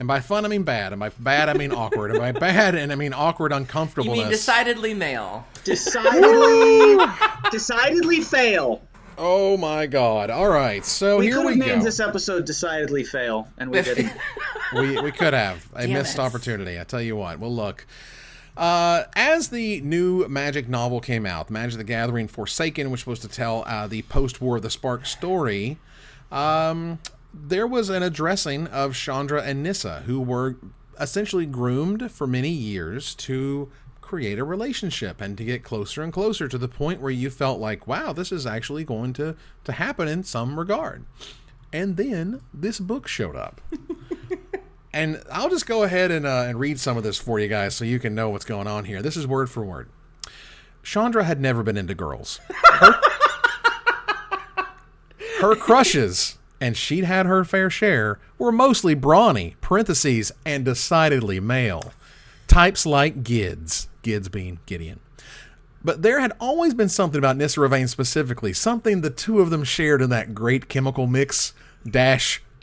And by fun, I mean bad. And by bad, I mean awkward. And by bad, I mean awkward uncomfortableness. You mean decidedly male. Decidedly fail. Oh, my God. All right, so here we go. We could have named this episode Decidedly Fail, and we didn't. we could have. A missed opportunity, I tell you what. Well, look. As the new Magic novel came out, Magic the Gathering Forsaken, which was to tell the post-War of the Spark story, there was an addressing of Chandra and Nissa, who were essentially groomed for many years to create a relationship and to get closer and closer to the point where you felt like, wow, this is actually going to happen in some regard. And then this book showed up. And I'll just go ahead and read some of this for you guys so you can know what's going on here. This is word for word. Chandra had never been into girls. Her crushes, and she'd had her fair share, were mostly brawny, parentheses, and decidedly male. Types like Gids being Gideon. But there had always been something about Nissa Ravane specifically, something the two of them shared in that great chemical mix,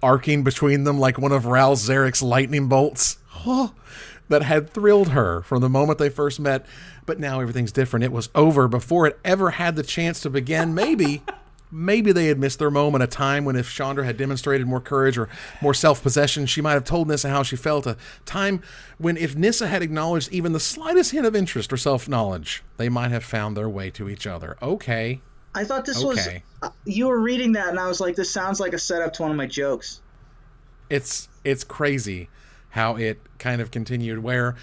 arcing between them like one of Ral Zarek's lightning bolts, that had thrilled her from the moment they first met. But now everything's different. It was over before it ever had the chance to begin. Maybe they had missed their moment, a time when if Chandra had demonstrated more courage or more self-possession, she might have told Nissa how she felt, a time when if Nissa had acknowledged even the slightest hint of interest or self-knowledge, they might have found their way to each other. Okay. I thought this was... you were reading that, and I was like, this sounds like a setup to one of my jokes. It's crazy how it kind of continued, where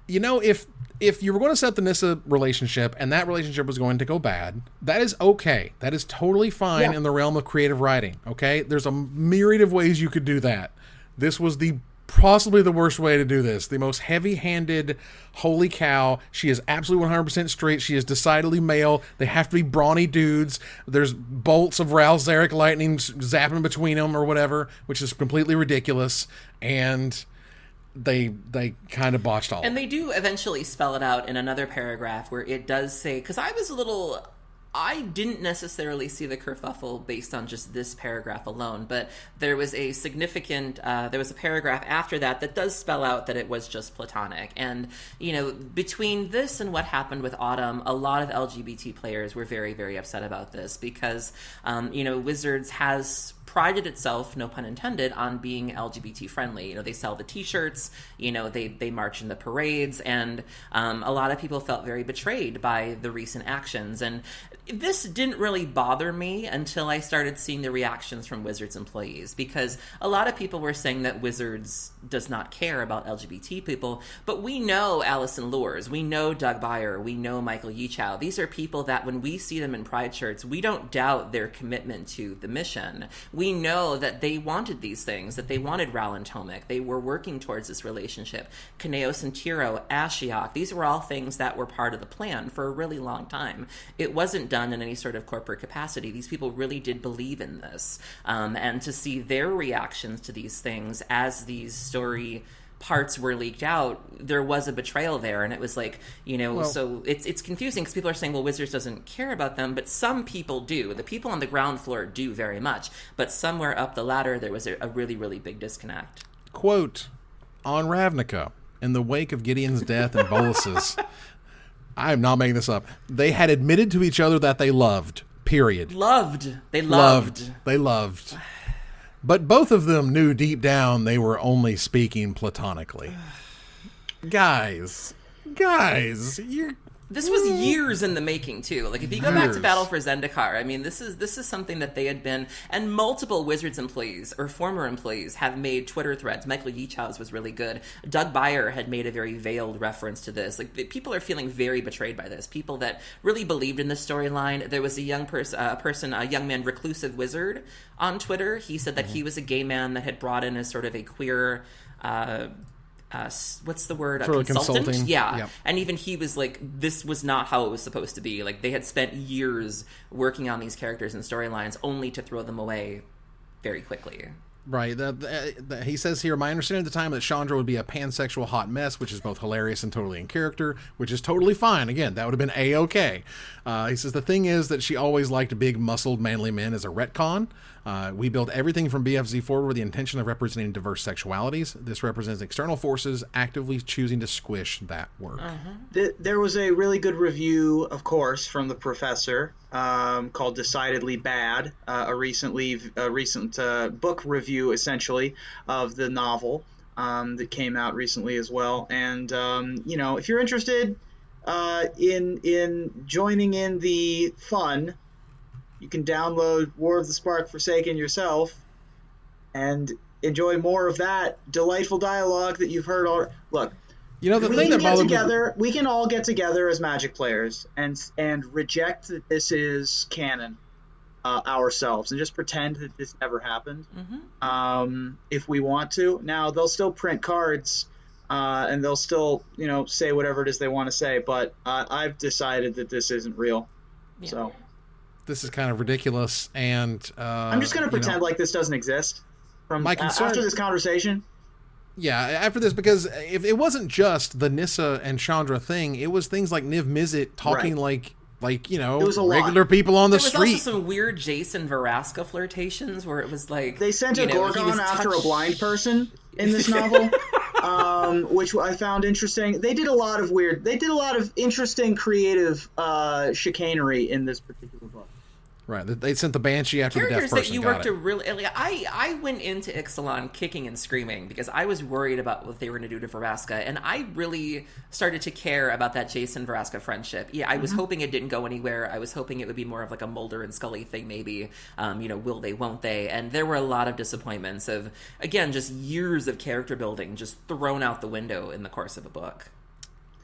You know, if you were going to set the Nyssa relationship and that relationship was going to go bad, that is okay. That is totally fine in the realm of creative writing, okay? There's a myriad of ways you could do that. This was possibly the worst way to do this. The most heavy-handed, holy cow, she is absolutely 100% straight. She is decidedly male. They have to be brawny dudes. There's bolts of Ral Zarek lightning zapping between them or whatever, which is completely ridiculous. And they kind of botched all of it. And they do eventually spell it out in another paragraph where it does say, because I didn't necessarily see the kerfuffle based on just this paragraph alone, but there was a significant, there was a paragraph after that does spell out that it was just platonic. And, between this and what happened with Autumn, a lot of LGBT players were very, very upset about this because, Wizards has prided itself, no pun intended, on being LGBT friendly. They sell the t-shirts, they march in the parades, and a lot of people felt very betrayed by the recent actions. And this didn't really bother me until I started seeing the reactions from Wizards employees, because a lot of people were saying that Wizards does not care about LGBT people, but we know Allison Lures, we know Doug Beyer, we know Michael Yichow. These are people that when we see them in Pride shirts, we don't doubt their commitment to the mission. We know that they wanted these things, that they wanted Ral and Tomek. They were working towards this relationship. Kaneos and Tiro, Ashiok, these were all things that were part of the plan for a really long time. It wasn't done in any sort of corporate capacity. These people really did believe in this. And to see their reactions to these things as these story parts were leaked out, there was a betrayal there, and it was like, so it's confusing because people are saying, well, Wizards doesn't care about them, but some people do. The people on the ground floor do very much, but somewhere up the ladder there was a really, really big disconnect. Quote, on Ravnica, in the wake of Gideon's death and Bolus's, I am not making this up, they had admitted to each other that they loved, period. They loved. But both of them knew deep down they were only speaking platonically. Guys, you're... This was years in the making, too. Like, if you go back to Battle for Zendikar, I mean, this is something that they had been... And multiple Wizards employees, or former employees, have made Twitter threads. Michael Yichow's was really good. Doug Beyer had made a very veiled reference to this. Like, people are feeling very betrayed by this. People that really believed in this storyline. There was a young a young man, Reclusive Wizard, on Twitter. He said that he was a gay man that had brought in as sort of a queer... what's the word? Sort of consultant? Consulting. Yeah. Yep. And even he was like, this was not how it was supposed to be. Like, they had spent years working on these characters and storylines only to throw them away very quickly. Right. He says here, my understanding at the time that Chandra would be a pansexual hot mess, which is both hilarious and totally in character, which is totally fine. Again, that would have been A-okay. He says the thing is that she always liked big, muscled, manly men as a retcon. We build everything from BFZ forward with the intention of representing diverse sexualities. This represents external forces actively choosing to squish that work. There was a really good review, of course, from the professor called Decidedly Bad, a recent book review, essentially, of the novel that came out recently as well. And, if you're interested in joining in the fun, you can download War of the Spark Forsaken yourself and enjoy more of that delightful dialogue that you've heard already. Look, the thing that bothered me... We can all get together as Magic players and reject that this is canon ourselves and just pretend that this never happened. If we want to. Now, they'll still print cards and they'll still, say whatever it is they want to say, but I've decided that this isn't real. Yeah. So... This is kind of ridiculous, and I'm just going to pretend like this doesn't exist after this conversation. Yeah, after this, because if it wasn't just the Nyssa and Chandra thing, it was things like Niv Mizzet talking like regular people on the street. There was also some weird Jason Veraska flirtations where it was like... They sent a Gorgon after a blind person in this novel, which I found interesting. They did a lot of interesting creative chicanery in this particular book. Right, they sent the Banshee after the deaf person. Characters that you worked to really... I went into Ixalan kicking and screaming because I was worried about what they were going to do to Veraska, and I really started to care about that Jason Veraska friendship. Yeah, I was hoping it didn't go anywhere. I was hoping it would be more of like a Mulder and Scully thing, maybe. Will they, won't they? And there were a lot of disappointments of, again, just years of character building just thrown out the window in the course of a book.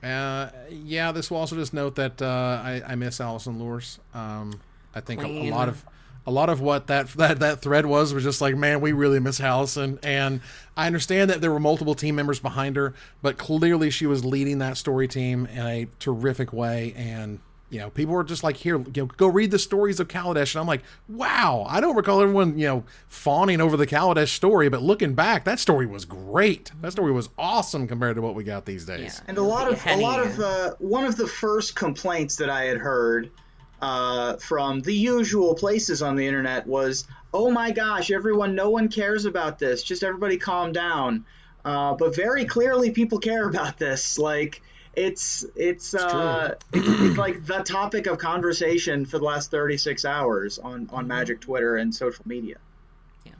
Yeah, this will also just note that I miss Allison Lures. I think Queen. a lot of what that thread was just like, man, we really miss Allison. And I understand that there were multiple team members behind her, but clearly she was leading that story team in a terrific way. And people were just like, here, go read the stories of Kaladesh. And I'm like, wow, I don't recall everyone, fawning over the Kaladesh story, but looking back, that story was great. That story was awesome compared to what we got these days. Yeah. And a lot of one of the first complaints that I had heard from the usual places on the internet was, oh my gosh, no one cares about this. Just everybody calm down. But very clearly people care about this. Like, it's like the topic of conversation for the last 36 hours on Magic Twitter and social media.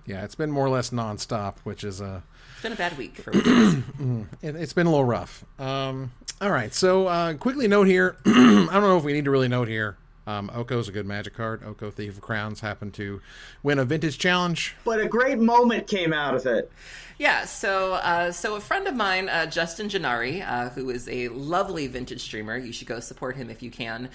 Yeah, it's been more or less nonstop, which is it's been a bad week for it's been a little rough. All right, so quickly note here. I don't know if we need to really note here. Oko's a good Magic card. Oko, Thief of Crowns, happened to win a vintage challenge. But a great moment came out of it. Yeah, so a friend of mine, Justin Gennari, who is a lovely vintage streamer, you should go support him if you can,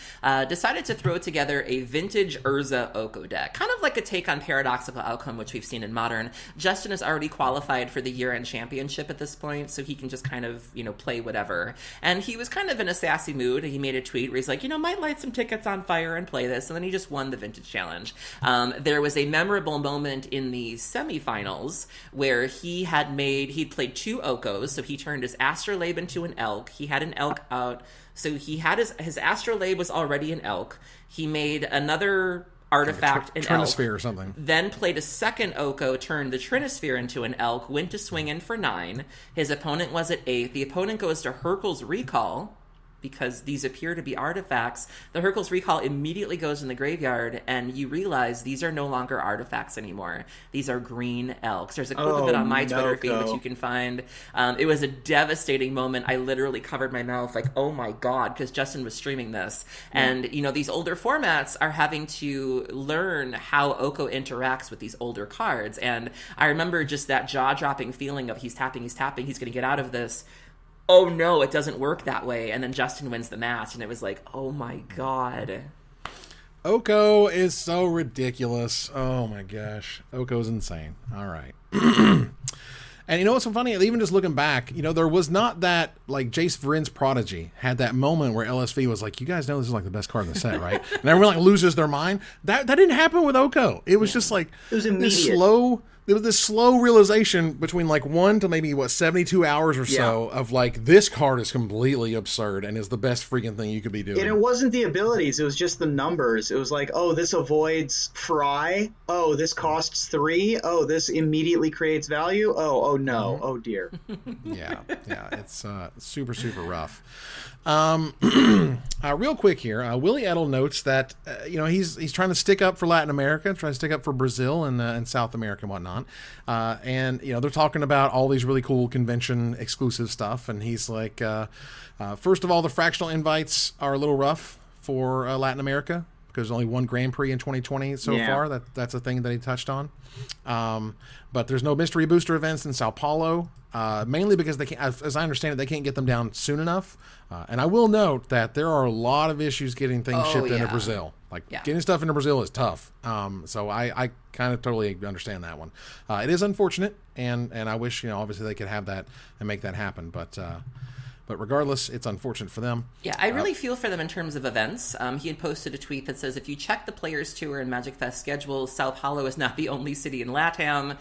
decided to throw together a vintage Urza Oko deck. Kind of like a take on Paradoxical Outcome, which we've seen in Modern. Justin is already qualified for the year-end championship at this point, so he can just kind of, play whatever. And he was kind of in a sassy mood. He made a tweet where he's like, might light some tickets on fire and play this, and then he just won the vintage challenge. There was a memorable moment in the semifinals where he'd played 2 Okos, so he turned his Astrolabe into an Elk. He had an Elk out, so he had his Astrolabe was already an Elk. He made another artifact, an Trinisphere Elk, or something. then played a second Oko, turned the Trinisphere into an Elk, went to swing in for 9. His opponent was at 8. The opponent goes to Hurkyl's Recall, because these appear to be artifacts. The Hurkyl's Recall immediately goes in the graveyard, and you realize these are no longer artifacts anymore. These are green elks. There's a clip of it on my Twitter feed that you can find. It was a devastating moment. I literally covered my mouth like, oh my God, because Justin was streaming this. And, these older formats are having to learn how Oko interacts with these older cards. And I remember just that jaw-dropping feeling of he's tapping, he's going to get out of this. Oh no, it doesn't work that way. And then Justin wins the match, and it was like, oh my God. Oko is so ridiculous. Oh my gosh. Oko's insane. All right. And what's so funny? Even just looking back, there was not that, like, Jace Vryn's Prodigy had that moment where LSV was like, you guys know this is like the best card in the set, right? And everyone like loses their mind. That didn't happen with Oko. It was just like it was immediate. There was this slow realization between like 1 to maybe 72 hours or so of like, this card is completely absurd and is the best freaking thing you could be doing. And it wasn't the abilities, it was just the numbers. It was like, oh, this avoids Fry. Oh, this costs 3. Oh, this immediately creates value. Oh no. Oh dear. Yeah, it's super, super rough. Real quick here, Willie Edel notes that he's trying to stick up for Latin America, trying to stick up for Brazil and South America and whatnot. And they're talking about all these really cool convention exclusive stuff, and he's like, first of all, the fractional invites are a little rough for Latin America because there's only 1 Grand Prix in 2020 so far. That's a thing that he touched on. But there's no mystery booster events in Sao Paulo, mainly because they can't, as I understand it, they can't get them down soon enough. And I will note that there are a lot of issues getting things shipped into Brazil. Getting stuff into Brazil is tough. So I kind of totally understand that one. It is unfortunate, and I wish, obviously they could have that and make that happen. But regardless, it's unfortunate for them. Yeah, I really feel for them in terms of events. He had posted a tweet that says, if you check the Players Tour and MagicFest schedule, Sao Paulo is not the only city in LATAM.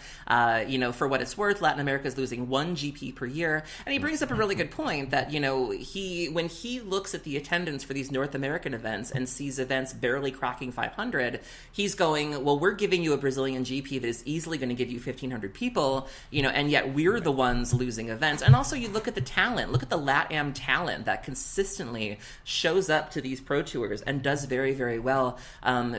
For what it's worth, Latin America is losing 1 GP per year. And he brings up a really good point that, when he looks at the attendance for these North American events and sees events barely cracking 500, he's going, well, we're giving you a Brazilian GP that is easily going to give you 1,500 people, and yet we're the ones losing events. And also you look at the talent, look at the LatAm talent that consistently shows up to these pro tours and does very, very well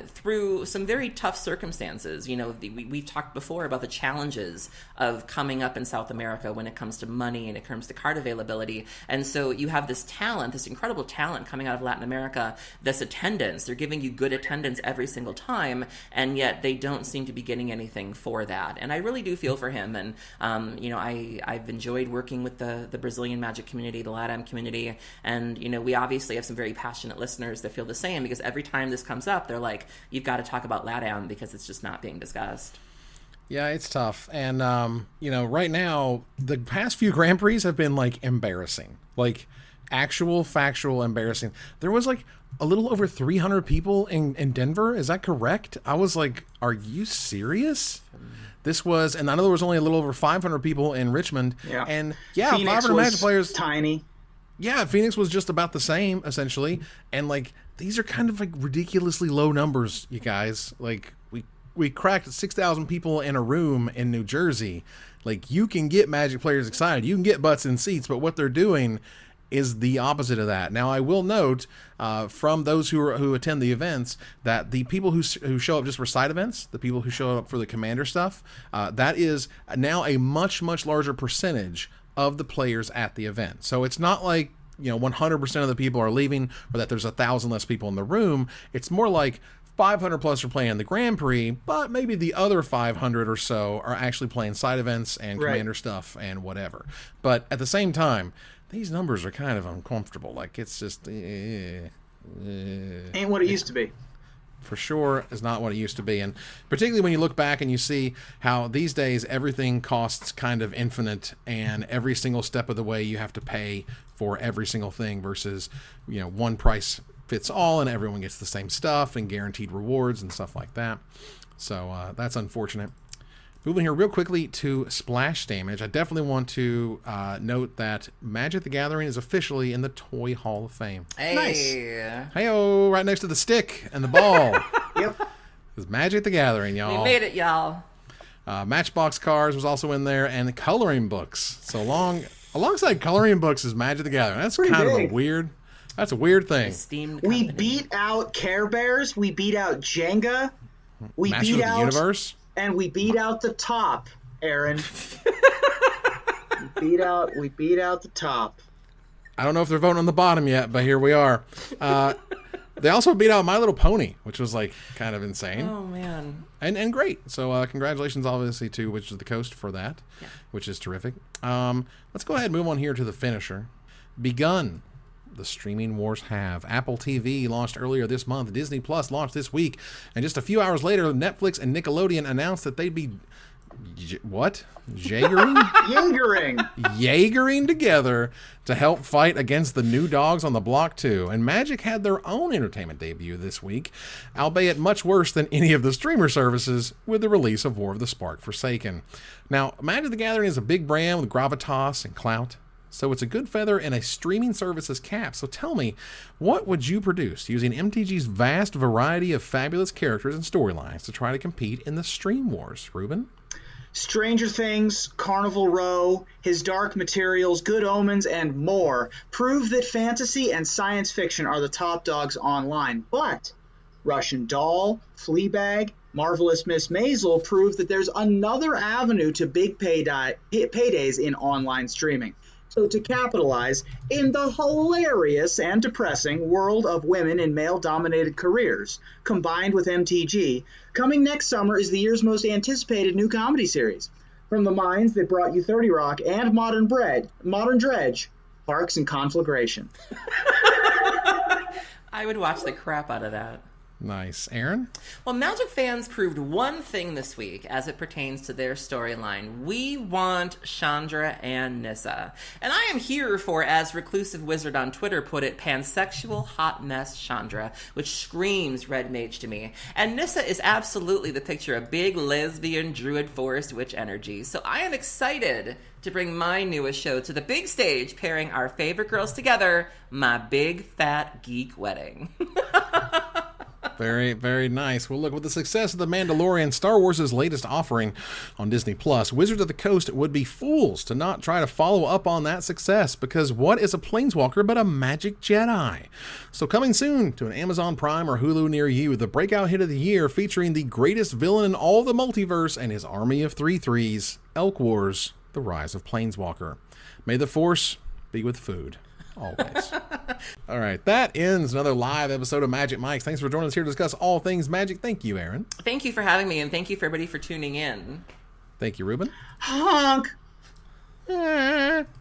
through some very tough circumstances. We've talked before about the challenges of coming up in South America when it comes to money and it comes to card availability. And so you have this talent, this incredible talent coming out of Latin America, this attendance. They're giving you good attendance every single time, and yet they don't seem to be getting anything for that. And I really do feel for him. And, I've enjoyed working with the Brazilian Magic community. the LATAM community. And, we obviously have some very passionate listeners that feel the same, because every time this comes up, they're like, you've got to talk about LATAM because it's just not being discussed. Yeah, it's tough. And, right now, the past few Grand Prix have been, embarrassing. Actual, factual embarrassing. There was, a little over 300 people in Denver. Is that correct? I was like, are you serious? And I know there was only a little over 500 people in Richmond. Yeah. And, Phoenix 500 Magic players. Tiny. Yeah, Phoenix was just about the same, essentially. And, these are kind of, ridiculously low numbers, you guys. We cracked 6,000 people in a room in New Jersey. You can get Magic players excited. You can get butts in seats, but what they're doing is the opposite of that. Now, I will note from those who attend the events that the people who show up just for side events, the people who show up for the Commander stuff, that is now a much, much larger percentage of the players at the event. So it's not 100% of the people are leaving, or that there's 1,000 less people in the room. It's more like 500 plus are playing the Grand Prix, but maybe the other 500 or so are actually playing side events and Commander stuff and whatever. But at the same time, these numbers are kind of uncomfortable. It's just... ain't what it used to be. For sure is not what it used to be. And particularly when you look back and you see how these days everything costs kind of infinite, and every single step of the way you have to pay for every single thing versus, one price fits all and everyone gets the same stuff and guaranteed rewards and stuff like that. So that's unfortunate. Moving here real quickly to splash damage, I definitely want to note that Magic the Gathering is officially in the Toy Hall of Fame. Hey. Nice. Hey-oh, right next to the stick and the ball. Yep. It's Magic the Gathering, y'all. We made it, y'all. Matchbox cards was also in there, and the coloring books. So alongside coloring books is Magic the Gathering. That's pretty kind big. of a weird... That's a weird thing. Esteemed We company. beat out Care Bears. We beat out Jenga. We Masters beat of the out... Universe. And we beat out the top, Aaron. we beat out the top. I don't know if they're voting on the bottom yet, but here we are. They also beat out My Little Pony, which was kind of insane. Oh, man. And great. So congratulations, obviously, to Witches of the Coast for that, which is terrific. Let's go ahead and move on here to the finisher. Begun. The streaming wars have. Apple TV launched earlier this month. Disney Plus launched this week. And just a few hours later, Netflix and Nickelodeon announced that they'd be... What? Jaegering together to help fight against the new dogs on the block, too. And Magic had their own entertainment debut this week, albeit much worse than any of the streamer services, with the release of War of the Spark Forsaken. Now, Magic the Gathering is a big brand with gravitas and clout, so it's a good feather in a streaming service's cap. So tell me, what would you produce using MTG's vast variety of fabulous characters and storylines to try to compete in the stream wars, Ruben? Stranger Things, Carnival Row, His Dark Materials, Good Omens, and more prove that fantasy and science fiction are the top dogs online. But Russian Doll, Fleabag, Marvelous Miss Maisel prove that there's another avenue to big paydays in online streaming. So to capitalize in the hilarious and depressing world of women in male-dominated careers, combined with MTG, coming next summer is the year's most anticipated new comedy series. From the minds that brought you 30 Rock and Modern Dredge, Parks and Conflagration. I would watch the crap out of that. Nice. Aaron? Well, Magic fans proved one thing this week as it pertains to their storyline. We want Chandra and Nissa. And I am here for, as Reclusive Wizard on Twitter put it, pansexual hot mess Chandra, which screams Red Mage to me. And Nissa is absolutely the picture of big lesbian druid forest witch energy. So I am excited to bring my newest show to the big stage, pairing our favorite girls together, My Big Fat Geek Wedding. Very, very nice. Well, look, with the success of The Mandalorian, Star Wars' latest offering on Disney Plus, Wizards of the Coast would be fools to not try to follow up on that success, because what is a Planeswalker but a Magic Jedi? So coming soon to an Amazon Prime or Hulu near you, the breakout hit of the year featuring the greatest villain in all the multiverse and his army of 3/3s, Elk Wars, The Rise of Planeswalker. May the Force be with food. Always. All right, that ends another live episode of Magic Mics. Thanks for joining us here to discuss all things Magic. Thank you, Aaron. Thank you for having me, and thank you for everybody for tuning in. Thank you, Ruben. Honk! All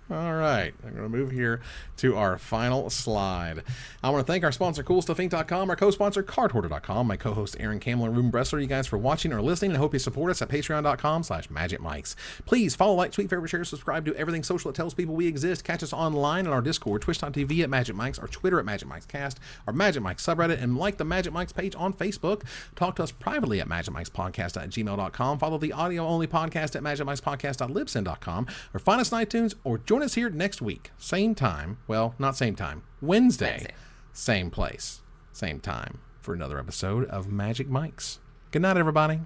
right. I'm going going to move here to our final slide. I want to thank our sponsor, CoolStuffInc.com, our co-sponsor, CardHoarder.com, my co-host, Aaron Campbell and Ruben Bressler. You guys for watching or listening, and I hope you support us at Patreon.com/MagicMikes. Please follow, like, tweet, favorite, share, subscribe to everything social that tells people we exist. Catch us online on our Discord, twitch.tv at MagicMikes, our Twitter at MagicMikesCast, our Magic Mike subreddit, and like the Magic Mikes page on Facebook. Talk to us privately at MagicMikesPodcast@gmail.com. Follow the audio-only podcast at MagicMikesPodcast.libsyn.com, or find us on iTunes, or join us here next week. Same time. Well, not same time. Wednesday. Same place. Same time for another episode of Magic Mikes. Good night, everybody.